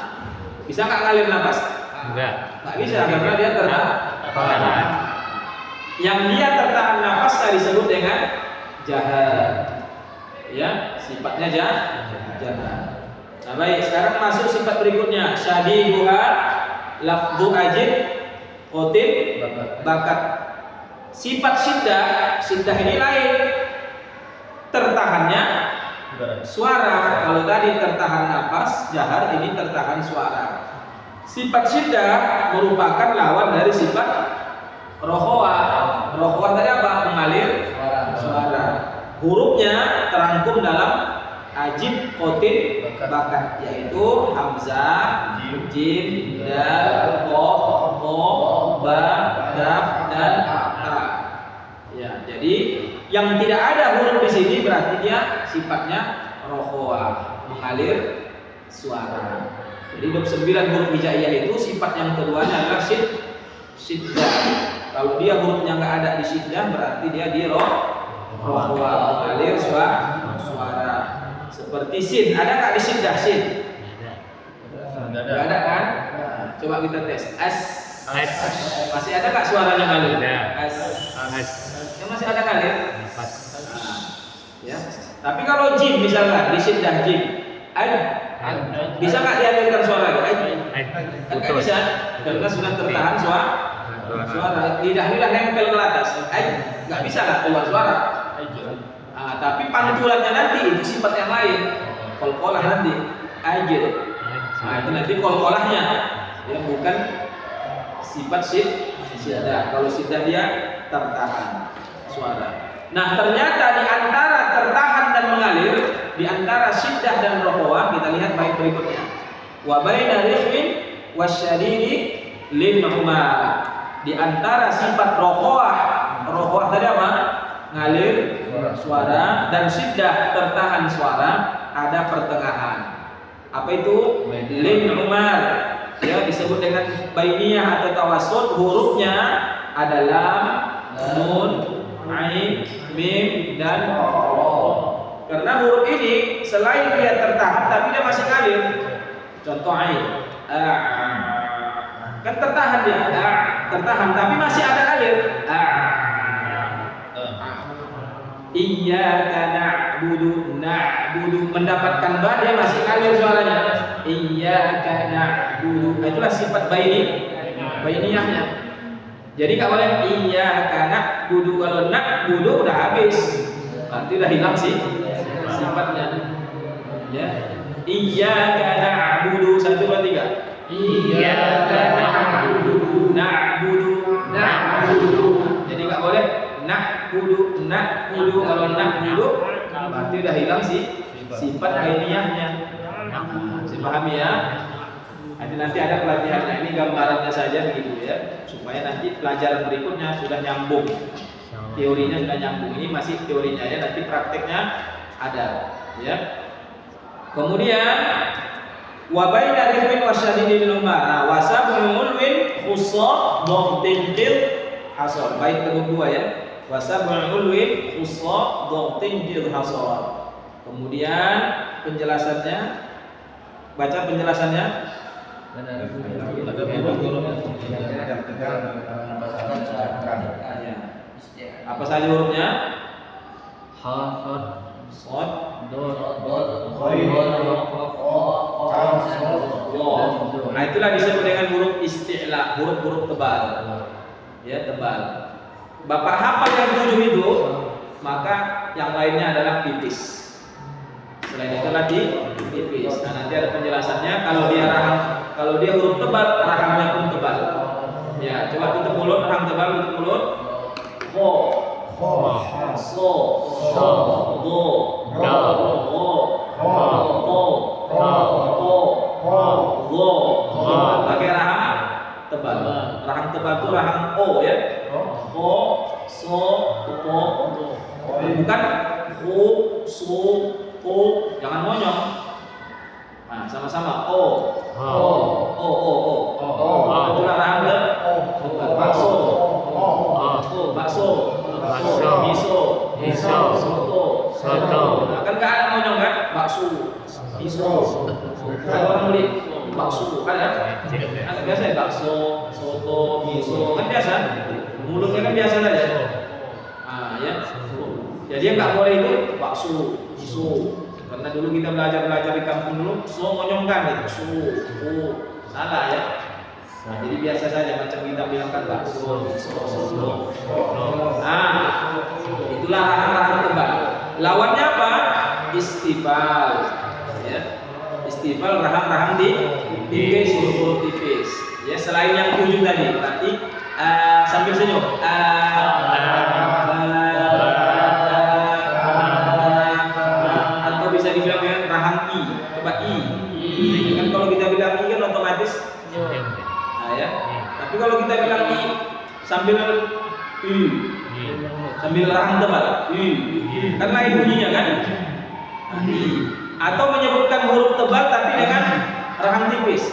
bisa nggak ngalir napas? Enggak bisa karena dia tertahan. Yang dia tertahan nafas tadi disebut dengan jahat. Ya, sifatnya jahat. Nah, baik, sekarang masuk sifat berikutnya. Syadiduha lafdhu ajib qatin bakat. Sifat syiddah ini lain. Tertahannya suara. Kalau tadi tertahan nafas, jahar, ini tertahan suara. Sifat syiddah merupakan lawan dari sifat rokhawah. Rokhawah tadi apa? Mengalir suara. Hurufnya terangkum dalam ajib, qatin, bakat, yaitu hamzah, jim, dal, qaf, ba, daf dan ta. Ya, jadi yang tidak ada huruf di sini berarti dia sifatnya rokhawah, mengalir suara. Jadi 29 huruf hijaiyah itu sifat yang keduanya adalah syiddah. Kalau dia hurufnya nggak ada di syiddah berarti dia di rokhawah, mengalir suara. Seperti sin, ada nggak di syiddah sin? Nggak ada kan? Nah, coba kita tes. Masih ada nggak suaranya ngalir? Yang masih ada ngalir? Ya. Tapi kalau jim misalnya di syiddah jim, bisa nggak dialirkan suara? Nggak bisa, karena sudah tertahan Suara, lidah nempel ke atas. Nggak bisa lah keluar suara. Tapi pantulannya nanti itu sifat yang lain. Kolkolah nanti aja. Itu nanti kolkolahnya, ya bukan sifat sidah. Kalau sidah dia tertahan suara. Nah ternyata di antara tertahan dan mengalir, di antara sidah dan rokoah, kita lihat baik berikutnya. Wa baina rifin wasyadidi lin umar. Di antara sifat rokoah tadi apa? Ngalir suara, dan sidah tertahan suara, ada pertengahan. Apa itu? Lin umar. Ya disebut dengan bainiyah atau tawassut. Hurufnya adalah nun, ain, mim, dan ro. Karena huruf ini selain dia tertahan, tapi dia masih ngalir. Contoh ain, kan tertahan dia, tertahan, tapi masih ada ngalir. Iyyaka na'budu, mendapatkan ba dia masih ngalir suaranya. Iyyaka na'budu, itulah sifat bainiyahnya. Jadi kalau boleh iyyaka na'budu, kalau na'budu udah habis, berarti udah hilang sih sifatnya. Ya, iyyaka na'budu, 1, 2, 3. Iyyaka na'budu. Jadi nggak boleh na'budu. Kalau na'budu berarti udah hilang sih sifat bainiyahnya. Saya pahami ya. Nanti ada pelatihannya, ini gambarannya saja begitu ya, supaya nanti pelajaran berikutnya sudah nyambung, teorinya sudah nyambung. Ini masih teorinya ya, nanti prakteknya ada ya. Kemudian wa baina rifin wasyadidil umar, wa sab'ul win khussa dhaghtin bil hasar. Baik kedua ya, wa sab'ul win khussa dhaghtin bil hasar. Kemudian penjelasannya, baca penjelasannya. Apa saja hurufnya? Ha, Sod, dot, Nah itulah disebut dengan huruf isti'la, huruf tebal. Ya, tebal. Bapak hafal yang 7 itu, maka yang lainnya adalah tipis. Selain itu lagi tipis. Nah nanti ada penjelasannya. Kalau dia huruf tebal, rahangnya pun tebal. Ya, coba tutup mulut, rahang tebal, tutup mulut. Ho, so, do, pakai rahang tebal. Rahang tebal itu rahang o ya. Ho, so, do. Bukan ho, so, o. Jangan monyong. Nah, sama-sama o. Itulah rahang tebal. Bakso. Miso. Soto. Nah, kan nggak ada monyong kan? Bakso. Miso. Kalau orang beli bakso ada biasa ya, bakso, soto, miso kan biasa. Mulutnya kan biasa saja. Ya. Jadi yang nggak boleh itu bakso, miso. Karena dulu kita belajar di kampung dulu, so monyongkan itu, salah ya. Nah, jadi biasa saja macam kita bilang kan bakso, soto. Itulah rahang tebal. Lawannya apa? Istifal. Ya. Istifal rahang di tipis, huruf tipis. Ya, selain yang 7 tadi, berarti sambil senyum. Atau bisa dibilang dengan rahang i. Coba i. Kan kalau kita bilang i kan otomatis. Nah ya. Tapi kalau kita bilang i sambil i, sambil rahang tebal, i, kan lain bunyinya kan? I. Atau menyebutkan huruf tebal tapi dengan rahang tipis.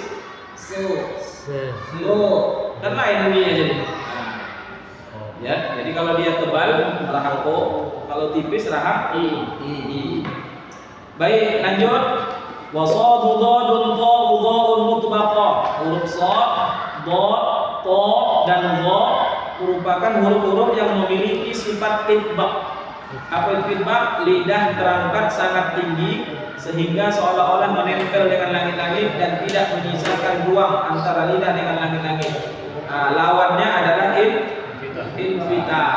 Kan lain bunyinya jadi. Ya, jadi kalau dia tebal rahang o, kalau tipis rahang i. Baik, lanjut. Wasadu dodun to udhoun mutbaqah. Huruf sod, do, to, dan do merupakan huruf-huruf yang memiliki sifat itbaq. Apa itu itbaq? Lidah terangkat sangat tinggi sehingga seolah-olah menempel dengan langit-langit dan tidak menyisakan ruang antara lidah dengan langit-langit. Lawannya adalah Infitah. infitah.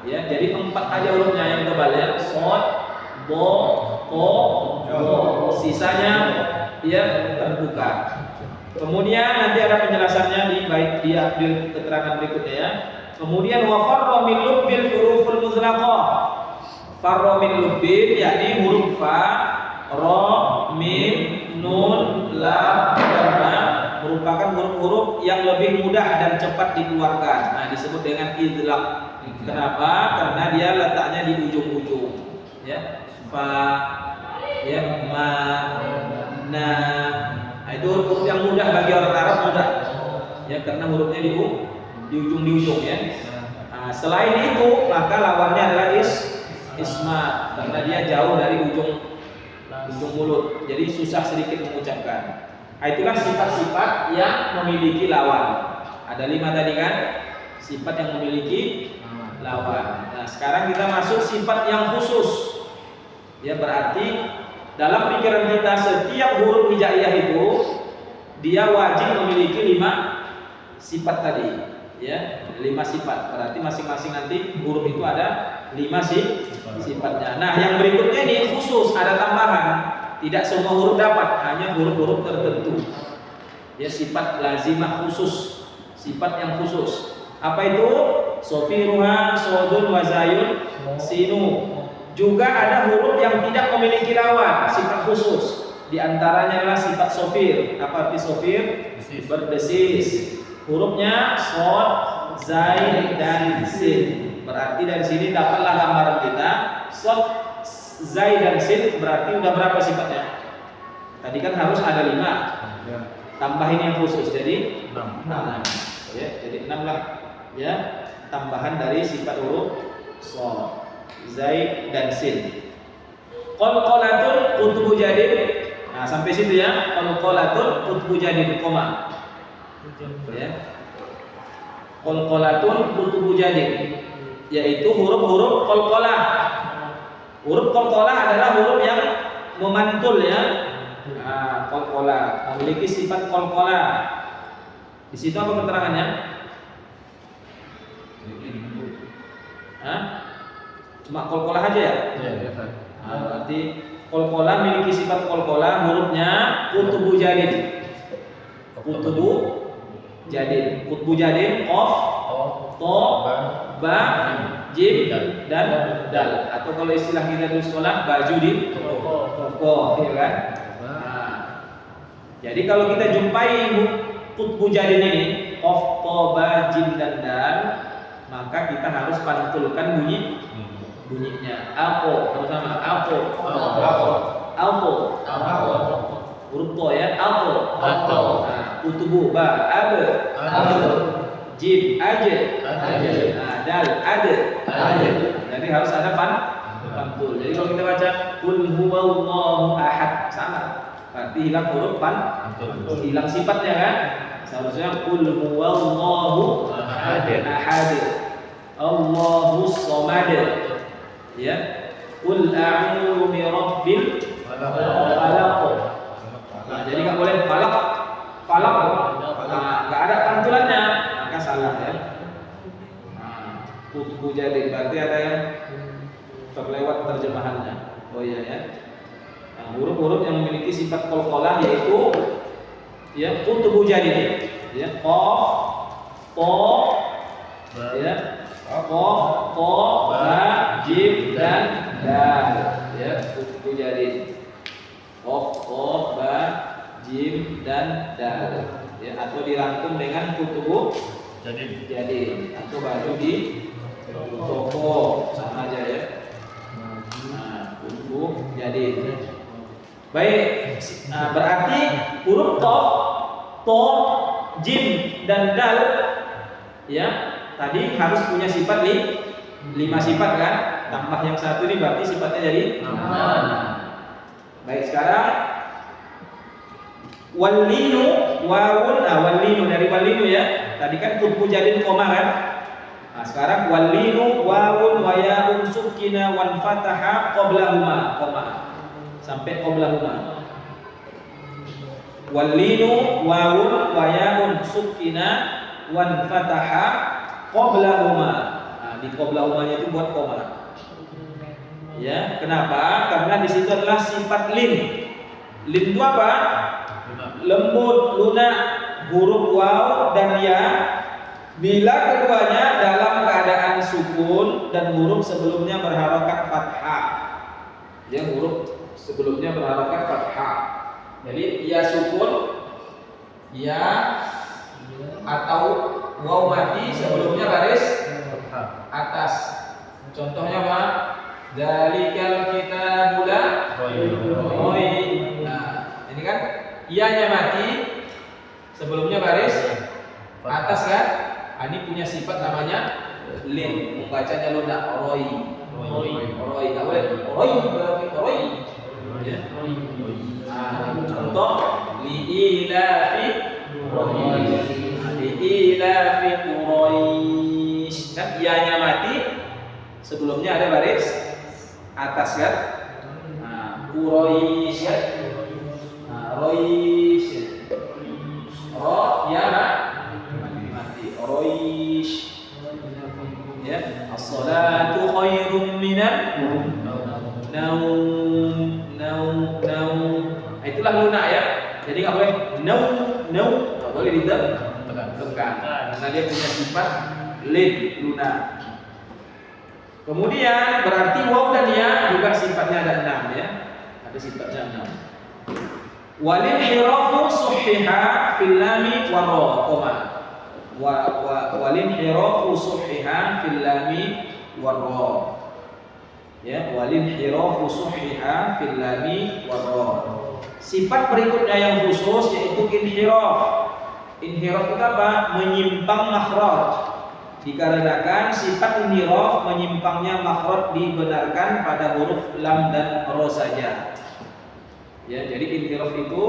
Ya, jadi 4 aja hurufnya yang tebal ya. Shod, bo, ko, do. Sisanya ya terbuka. Kemudian nanti ada penjelasannya di keterangan berikutnya ya. Kemudian wa farra min lubbil huruful muzlaqah. Farra min lubbil yakni huruf fa, ra, mim, nun, lam, dan ma merupakan huruf-huruf yang lebih mudah dan cepat dikeluarkan. Nah, disebut dengan idlaq. Kenapa? Karena dia letaknya di ujung-ujung. Ya, fa, ya, ma, na. Nah, itu huruf yang mudah bagi orang Arab mudah. Ya, karena hurufnya di ujung ya. Nah, selain itu, maka lawannya adalah isma karena dia jauh dari ujung mulut. Jadi susah sedikit mengucapkan. Nah, itulah sifat-sifat yang memiliki lawan. Ada 5 tadi kan? Sifat yang memiliki lawan. Nah, sekarang kita masuk sifat yang khusus. Ya, berarti dalam pikiran kita setiap huruf hijaiyah itu dia wajib memiliki 5 sifat tadi. Ya, 5 sifat. Berarti masing-masing nanti huruf itu ada 5 sifatnya. Nah, yang berikutnya ini khusus, ada tambahan. Tidak semua huruf dapat, hanya huruf-huruf tertentu. Ya, sifat lazimah khusus, sifat yang khusus. Apa itu? Sofiruha, sodun, wazayun, sinu. Juga ada huruf yang tidak memiliki lawan, sifat khusus. Di antaranya adalah sifat sofir. Apa arti sofir? Berdesis. Hurufnya sod, zai, dan sin. Berarti dari sini dapatlah gambaran kita. Sod, zai, dan sin berarti udah berapa sifatnya? Tadi kan harus ada 5. Tambahin yang khusus jadi 6. Ya, jadi 6 lah. Ya, tambahan dari sifat huruf sod, zai, dan sin. Qalqalatun qutbu jadid. Nah, sampai situ ya. Qalqalatun qutbu jadid koma. Ya. Qalqalatun qutbu jadid yaitu huruf-huruf qalqalah. Huruf qalqalah adalah huruf yang memantul ya. Nah, qalqalah memiliki sifat qalqalah. Di situ apa keterangannya? Cuma qalqalah aja ya? Iya. Nah, berarti qalqalah memiliki sifat qalqalah, hurufnya qutbu jadid. Qutbu jadid. Qutbu jadid qaf, to, ba, jim, dan dal. Atau kalau istilah kita di sekolah baju di toko, ya kan? Nah, jadi kalau kita jumpai qutbu jadid ini qaf, to, ba, jim, dan dal, maka kita harus pantulkan bunyinya. Alpo, sama-sama. Alpo. Huruf to ya, alpo. Nah, kutubu ba, abe. Jim, aje. Nah, dal, ade. Jadi harus ada pantul. Jadi kalau kita baca qul huwallahu ahad, sama. Berarti hilang huruf hilang sifatnya kan? Seharusnya qul huwallahu ahad. Allahus samad. Ya. Qul a'udzu birabbil falaq. Nah, jadi nggak boleh falaq. Nah, nggak ada pantulannya, maka salah ya. Nah, qutbu jadid berarti ada yang terlewat terjemahannya. Oh iya ya. Nah, huruf-huruf yang memiliki sifat qalqalah yaitu ya qutbu jadid. Ya, qaf, to, ya, qaf, to, ba, jim, dan dal. Ya, qutbu jadid. Qaf, to, ba, jim, dan dal. Ya, atau dirangkum dengan qutbu jadid atau baju di toko, sama aja ya. Nah, qutbu jadid. Baik, nah, berarti huruf qaf, to, jim, dan dal ya tadi harus punya sifat 5 sifat kan? Tambah yang 1 ini berarti sifatnya jadi 6. Baik, sekarang walinu wawun. Nah, walinu dari walinu ya. Tadi kan qutbu jadid koma kan? Nah, sekarang walinu wawun wa ya'un sukina wan fataha qablahuma koma. Sampai qablahuma. Walinu wawun wa yaun sukina wan fataha qoblahuma. Nah, di qoblahumanya itu buat koma. Ya, kenapa? Karena di situ adalah sifat lin. Lin itu apa? Lembut, lunak, huruf waw dan ya. Bila keduanya dalam keadaan sukun dan huruf sebelumnya berharokat fathah. Ya, huruf sebelumnya berharokat fathah. Jadi ya sukun, ya atau waw mati sebelumnya baris atas. Contohnya apa? Dzalikal kitabula roy. Nah, ini kan ianya mati sebelumnya baris atas kan? Ini punya sifat namanya lin, membacanya lunak roy. Enggak boleh roy. Ya. Contoh liilafi Quraisy. Kan ianya mati sebelumnya ada baris atas kan? Quraisy. Roish. Ro ya mati. Quraisy. Ya, as-salatu khairum minan naum. Itulah lunak ya. Jadi nggak boleh nggak boleh ditekan karena dia punya sifat lin, lunak. Kemudian berarti waw dan ya juga sifatnya ada 6 ya. Ada sifatnya 6. Walin hirafu suhiha fil lami wa ra koma. Walin hirafu suhiha fil lami wa ra. Ya, walin hirafu suhiha fil lami wa ra. Sifat berikutnya yang khusus yaitu inhiraf. Inhiraf itu apa? Menyimpang makhraj. Dikarenakan sifat inhiraf menyimpangnya makhraj dibenarkan pada huruf lam dan ro saja. Ya, jadi inhiraf itu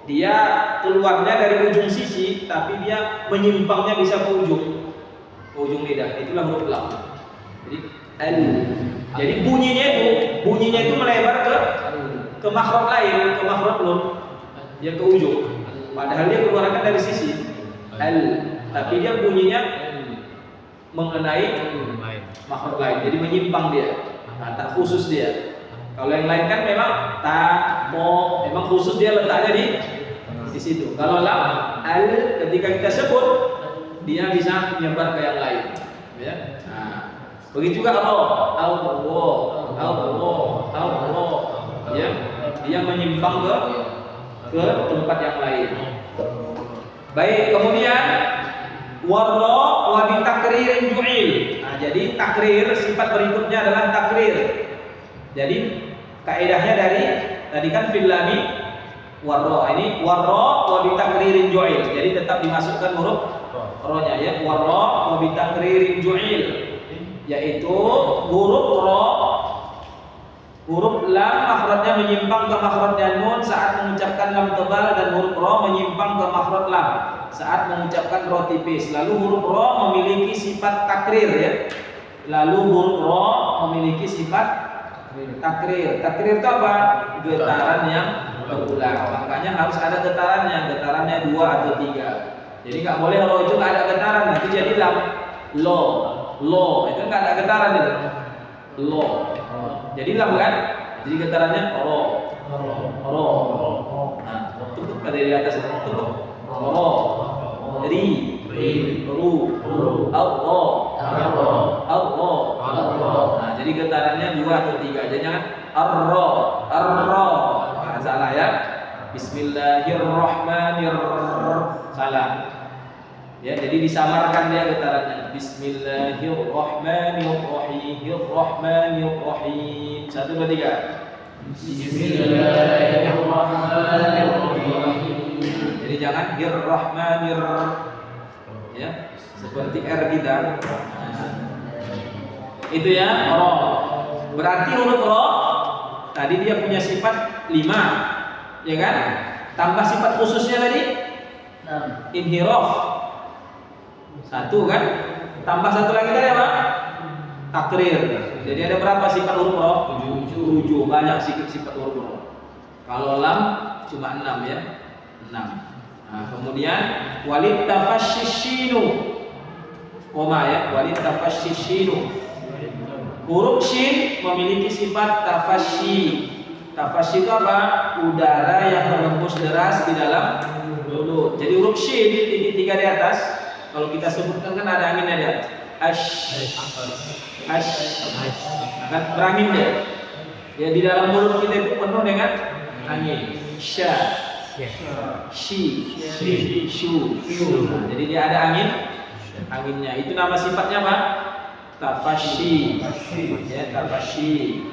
dia keluarnya dari ujung sisi, tapi dia menyimpangnya bisa ke ujung lidah. Itulah huruf lam. Jadi al. Jadi bunyinya itu melebar ke makhraj lain, ke makhraj nun, dia ke ujung. Padahal dia keluarkan dari sisi al, tapi dia bunyinya mengenai makhraj lain. Jadi menyimpang dia, tak khusus dia. Kalau yang lain kan memang ta, mo, memang khusus dia letaknya di situ. Kalau lam, al, ketika kita sebut dia bisa menyebar ke yang lain. Ya. Nah, begitu juga Allah. Ya, dia menyimpang ke tempat yang lain. Baik, kemudian warra wa bi takririn ju'il. Nah, jadi takrir sifat berikutnya adalah takrir. Jadi kaidahnya dari tadi kan fil lami warra, ini warra wa bi takririn ju'il. Jadi tetap dimasukkan huruf ro-nya ya, warra wa bi takririn ju'il, yaitu huruf ro, huruf lam makhrajnya menyimpang ke makhrajnya nun saat mengucapkan lam tebal, dan huruf ro menyimpang ke makhraj lam saat mengucapkan ro tipis. Lalu huruf ro memiliki sifat takrir ya. Takrir. Takrir itu apa? Getaran yang berulang. Makanya harus ada getarannya 2 atau 3. Jadi nggak boleh ro itu nggak ada getaran, nanti jadi lam. Lo itu nggak ada getaran itu. Lo. Jadi lam kan? Jadi getarannya ro. Nah, tutup pada di atas tutup. Ro. Ri. Ru. Allah. Nah, jadi getarannya 2 atau 3. Jadi jangan arro. Nah, salah ya. Bismillahirrahmanirrahim. Salah. Ya, jadi disamarkan dia getarannya. Bismillahirrahmanirrahim. 1, 2, 3. Bismillahirrahmanirrahim. Jadi jangan hirrahmanir. Ya, seperti R kita. Itu ya, ro. Berarti huruf ro tadi dia punya sifat 5, ya kan? Tambah sifat khususnya tadi inhiraf 1 kan? Tambah 1 lagi tadi apa? Takrir. Jadi ada berapa sifat huruf ro? 7. Banyak sifat huruf ro. Kalau lam cuma 6 ya. 6. Nah, kemudian walid tafasyishinu, koma ya, walid tafasyishinu. Huruf shin memiliki sifat tafasyi. Tafasyi itu apa? Udara yang menembus deras di dalam mulut. Jadi huruf shin titik 3 di atas, kalau kita sebutkan kan ada anginnya di atas. Ash, akan berangin dia. Ya, di dalam mulut kita itu penuh dengan angin. Sya, shi, shu. Nah, jadi dia ada anginnya. Itu nama sifatnya apa? Tafasyi. Ya, tafasyi.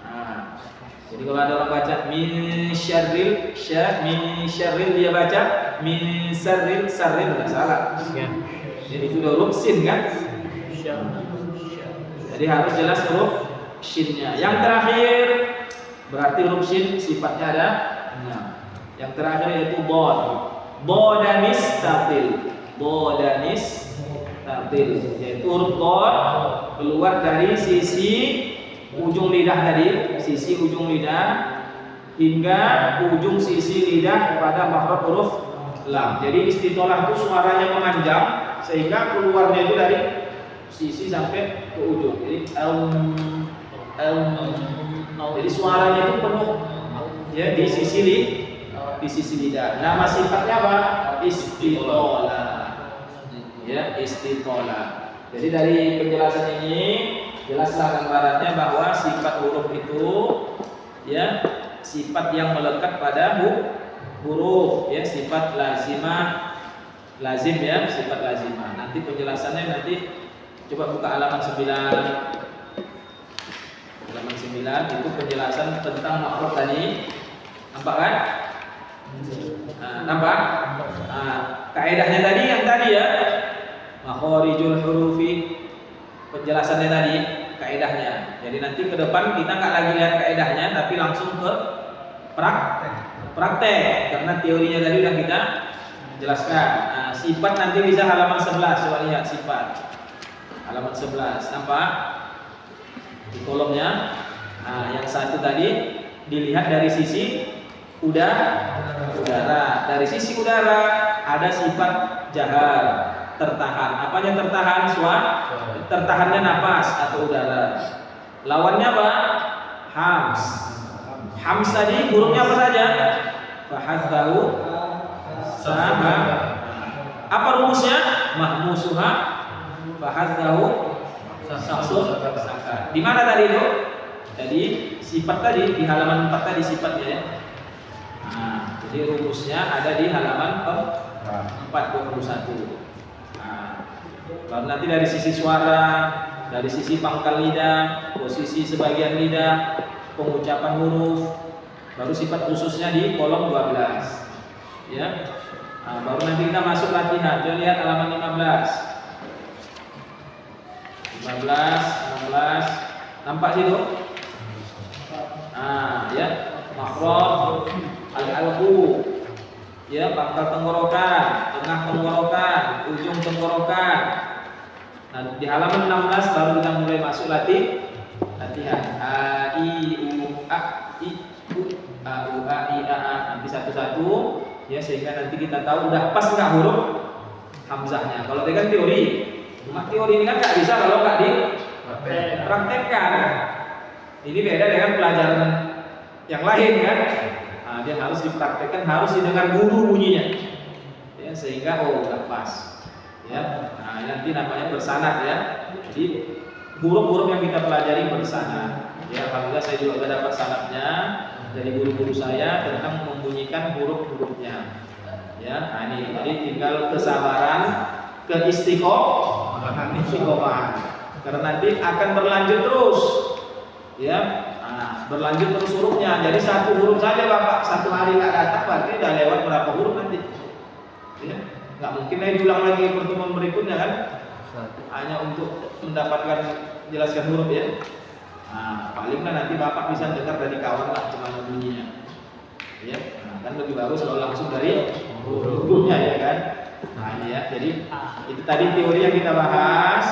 Nah, jadi kalau ada orang baca min syarril, dia baca min sarril, enggak salah. Jadi itu udah huruf sin kan? Jadi harus jelas huruf shinnya. Yang terakhir berarti huruf shin sifatnya ada 6. Yang terakhir yaitu bod. Bodanis tatil. Yaitu huruf bod keluar dari sisi ujung lidah tadi, sisi ujung lidah hingga ujung sisi lidah pada makhraj huruf lam. Jadi istitolah itu suaranya memanjang sehingga keluarnya itu dari sisi sampai ke ujung. Jadi jadi suaranya itu penuh ya di sisi lidah. Nama sifatnya apa? Istitolah. Ya, istitolah. Jadi dari penjelasan ini jelaslah gambarannya bahwa sifat huruf itu ya sifat yang melekat pada huruf ya, sifat lazim ya, sifat lazimah. Nanti penjelasannya nanti coba buka halaman 9. Halaman 9 itu penjelasan tentang makhraj tadi. Nampak kan? Nampak? Kaedahnya tadi yang tadi ya. Makharijul hurufi, penjelasannya tadi, kaedahnya. Jadi nanti ke depan kita nggak lagi lihat kaedahnya, tapi langsung ke praktek. Karena teorinya tadi udah kita jelaskan. Nah, sifat nanti bisa halaman 11. Coba lihat sifat. Halaman 11. Nampak? Di kolomnya. Nah, yang satu tadi dilihat dari sisi udara. Dari sisi udara ada sifat jahar, tertahan. Apanya tertahan? Tertahannya napas atau udara. Lawannya apa? Hams. Hams tadi hurufnya apa saja? Fahadzahu sama. Apa rumusnya? Mahmusuha fahadzahu sakar. Di mana tadi itu? Jadi sifat tadi di halaman 4 tadi sifatnya ya. Nah, jadi rumusnya ada di halaman 421. Lalu nanti dari sisi suara, dari sisi pangkal lidah, posisi sebagian lidah, pengucapan huruf, baru sifat khususnya di kolom 12. Ya. Nah, baru nanti kita masuk latihan. Coba lihat halaman 15, nampak situ? Nah, ya, makhraj al-alqu. Ya, pangkal tenggorokan, tengah tenggorokan, ujung tenggorokan. Nah, di halaman 16 baru kita mulai masuk latihan. A I U A I U A U A I A A, nanti satu-satu ya, sehingga nanti kita tahu udah pas nggak huruf hamzahnya. Kalau tadi kan teori, cuma teori ini kan nggak bisa kalau nggak dipraktekkan. Ini beda dengan pelajaran yang lain kan. Nah, dia harus dipraktekkan, harus didengar guru bunyinya, ya, sehingga udah pas, ya. Nah, nanti namanya bersanad ya. Jadi huruf-huruf yang kita pelajari bersanad. Ya, alhamdulillah saya juga sudah dapat sanadnya dari guru-guru saya tentang membunyikan huruf-hurufnya. Ya, nah ini jadi tinggal kesabaran, istiqomah. Karena nanti akan berlanjut terus, ya. Berlanjut terus hurufnya. Jadi satu huruf saja Bapak satu hari nggak datang, berarti udah lewat berapa huruf nanti? Ya, nggak mungkin lagi diulang lagi pertemuan berikutnya kan? Hanya untuk mendapatkan jelaskan huruf ya. Nah, palinglah nanti Bapak bisa dengar dari kawan lah gimana bunyinya. Ya, kan lebih bagus kalau langsung dari hurufnya ya kan? Nah ini ya. Jadi itu tadi teori yang kita bahas.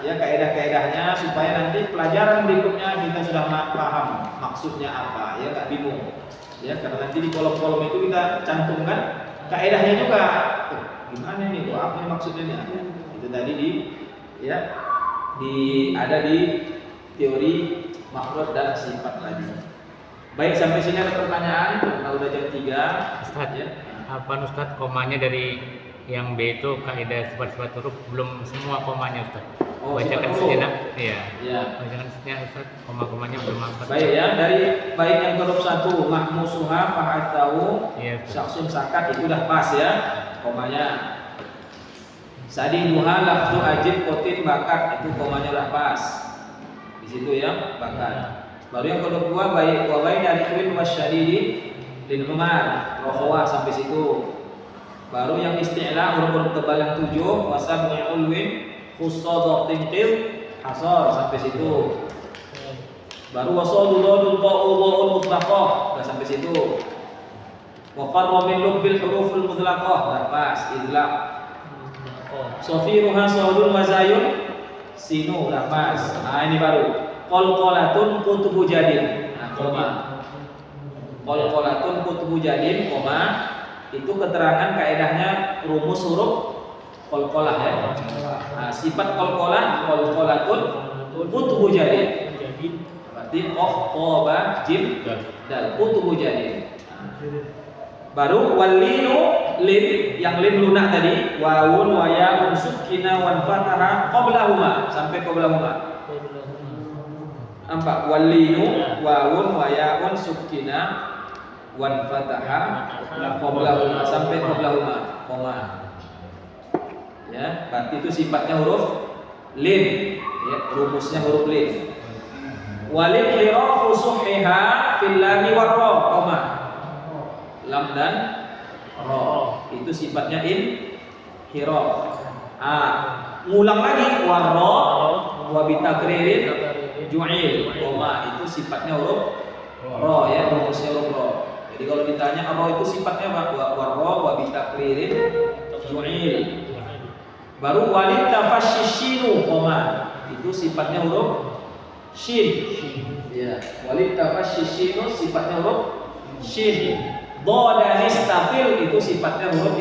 ya kaidah-kaidahnya supaya nanti pelajaran berikutnya kita sudah paham maksudnya apa, ya nggak bingung. Ya, karena nanti di kolom-kolom itu kita cantumkan kaidahnya juga. Gimana nih? Apa yang maksudnya nih? Itu tadi ada di teori makhraj dan sifat tadi. Baik, sampai sini ada pertanyaan? Kalau udah jam 3, Ustaz, ya. apa Ustaz komanya dari yang B itu kaidah sifat-sifat huruf belum semua komanya Ustaz. Oh, Bacakan sifat huruf. sejenak. Iya. Ya. Bacakan sejenak Ustaz, koma-komanya belum apa. Baik ya, dari baik yang huruf 1 mahmusuha fa'atahu Iya. Ustaz. syaksun sakat itu udah pas ya komanya. Sadinuha lafzu ajib kotin bakat itu komanya udah pas. Di situ ya, bakat. Baru yang kedua baik wa baina riwin wasyadidi lin umar rohwa sampai situ. Baru yang isti'la huruf-huruf tebal yang 7 wasabul ulwin khussad tinqil hasar sampai situ. Baru wasadul dadul qa'ul mutlaqah udah sampai situ. Wa farra min lubbil huruful mutlaqah udah pas idlaq. Sofiruha sadul mazayun sinu udah pas. Nah ini baru qalqalatun kutubu jadin. Nah, koma. Qalqalatun kutubu jadin, koma. Itu keterangan kaidahnya rumus huruf qalqalah ya. Nah, sifat qalqalatun kutubu jadin. Berarti qaf qaba jim dal kutubu jadin. Baru walinu lin yang lin lunak tadi wawun wa ya'un sukina wan fataha qablahuma sampai qablahuma. Nampak walinu wawun wa ya'un sukina wan fataha qablahuma sampai qablahuma koma. Ya, berarti itu sifatnya huruf lin, ya, rumusnya huruf lin. Walil hirafu suhiha fil lam wa ra koma. Lam dan ra itu sifatnya hiraf. Ngulang lagi warra wa bitakririn ju'il koma itu sifatnya huruf ra ya, rumusnya huruf ra. Jadi kalau ditanya ra itu sifatnya apa? Warra wa bitakririn ju'il. Baru walid tafasyishinu koma itu sifatnya huruf shin. Ya, walid tafasyishinu sifatnya huruf shin. Dha dan istatil itu sifatnya huruf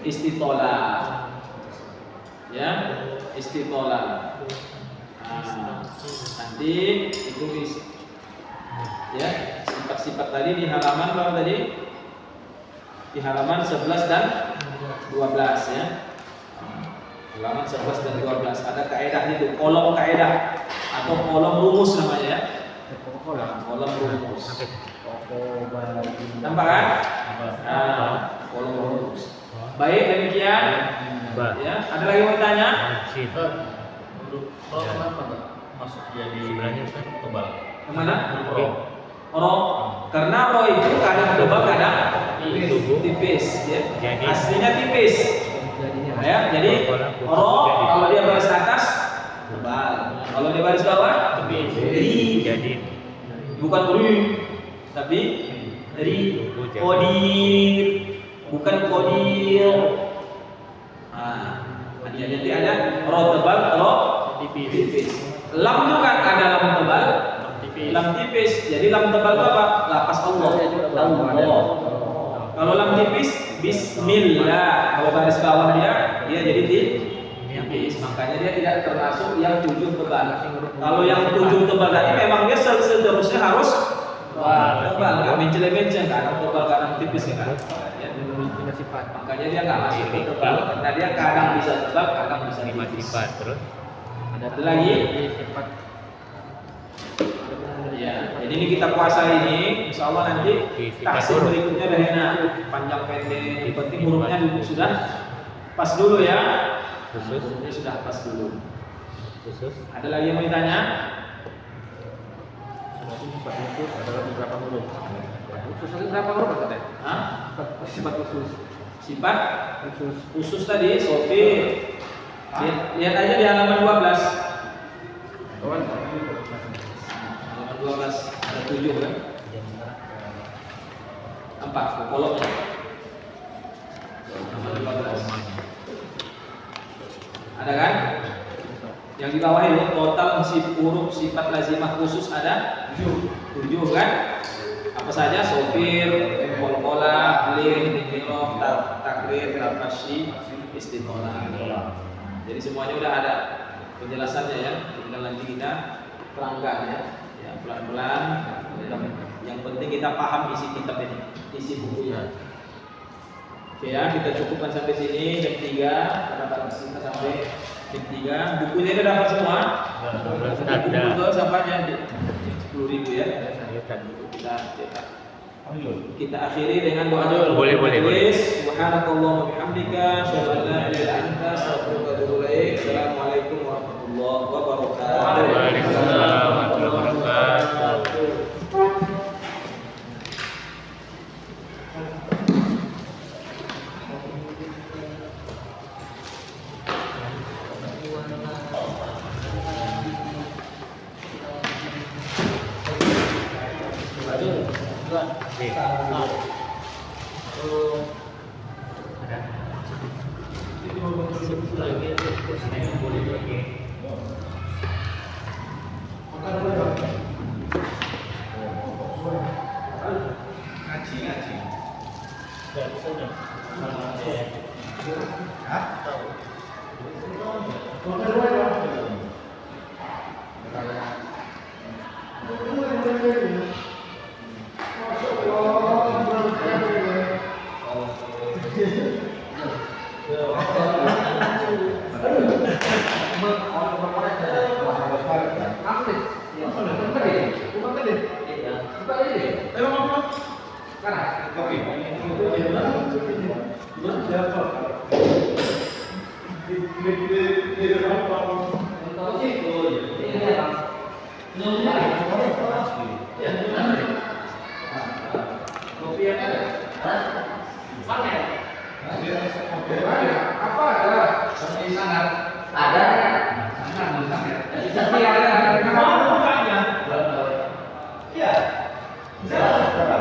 istitola. Ya, istitola. Nanti itu ya, sifat-sifat tadi di halaman berapa tadi? Di halaman 11 dan 12 ya. Halaman 11 dan 12 ada kaedah itu, kolom kaedah atau kolom rumus namanya ya. Kolom rumus. Nampak kan? Kolom rumus. Baik, demikian. Ya, ada lagi mau tanya? Sifat. Roh kenapa Pak? Masuk jadi Sebenarnya Ustaz tebal. Yang mana? Roh. Roh. Karena roh itu kadang tebal kadang tipis ya. Jadi Aslinya tipis. Ya, jadi roh kalau dia baris atas tebal. Kalau dia baris bawah tipis. jadi Bukan ri, tapi ri. Qadir. Bukan qadir. Nanti ada roh tebal, roh tipis. Lam juga ada lam tebal, lam tipis. Jadi lam tebal itu apa? Lapas Allah. Allah. Kalau lam tipis, Bismillah. Kalau baris bawah dia jadi tipis. Makanya dia tidak termasuk yang 7 tebal. Kalau yang 7 tebal tadi memang dia seterusnya harus tebal, nggak mencele-mencele, kadang tebal, kadang tipis ya kan. Sifat. Makanya dia nggak masuk ke tebal, karena dia kadang bisa tebal, kadang bisa 5 tipis. sifat terus. Ada lagi sifat. Ya, jadi ini kita puasa ini, insya Allah nanti tahsin berikutnya dari panjang pendek. Yang penting hurufnya dulu sudah pas dulu ya. Hurufnya sudah pas dulu. Khusus. Ada lagi yang mau ditanya? Sifat khusus adalah beberapa huruf. Khusus itu berapa huruf katanya? Hah? Sifat khusus. Sifat khusus tadi, Sofi. Lihat aja di halaman 12. Halaman 12 ada 7 kan? 4 kolomnya. Halaman 12. Ada kan? Yang di bawah itu total huruf sifat lazimah khusus ada 7 kan? Apa saja? Sofir, kolkola, lin, inhirof, takrir, tafasyi, istiqolah. Jadi semuanya udah ada penjelasannya ya. Tinggal nanti kita terangkan ya pelan-pelan. Yang penting kita paham isi kitab ini, isi bukunya. Oke ya, kita cukupkan sampai sini jam 3 karena kita sampai jam 3. Bukunya itu dapat semua. Buku betul sampahnya 10.000 ya. Kita cetak. Kita akhiri dengan doa. Boleh. Subhanakallahumma wa bihamdika, asyhadu an la ilaha illa anta, astaghfiruka wa atubu ilaik. Assalamualaikum warahmatullahi wabarakatuh. Waalaikumsalam warahmatullahi wabarakatuh. Iya.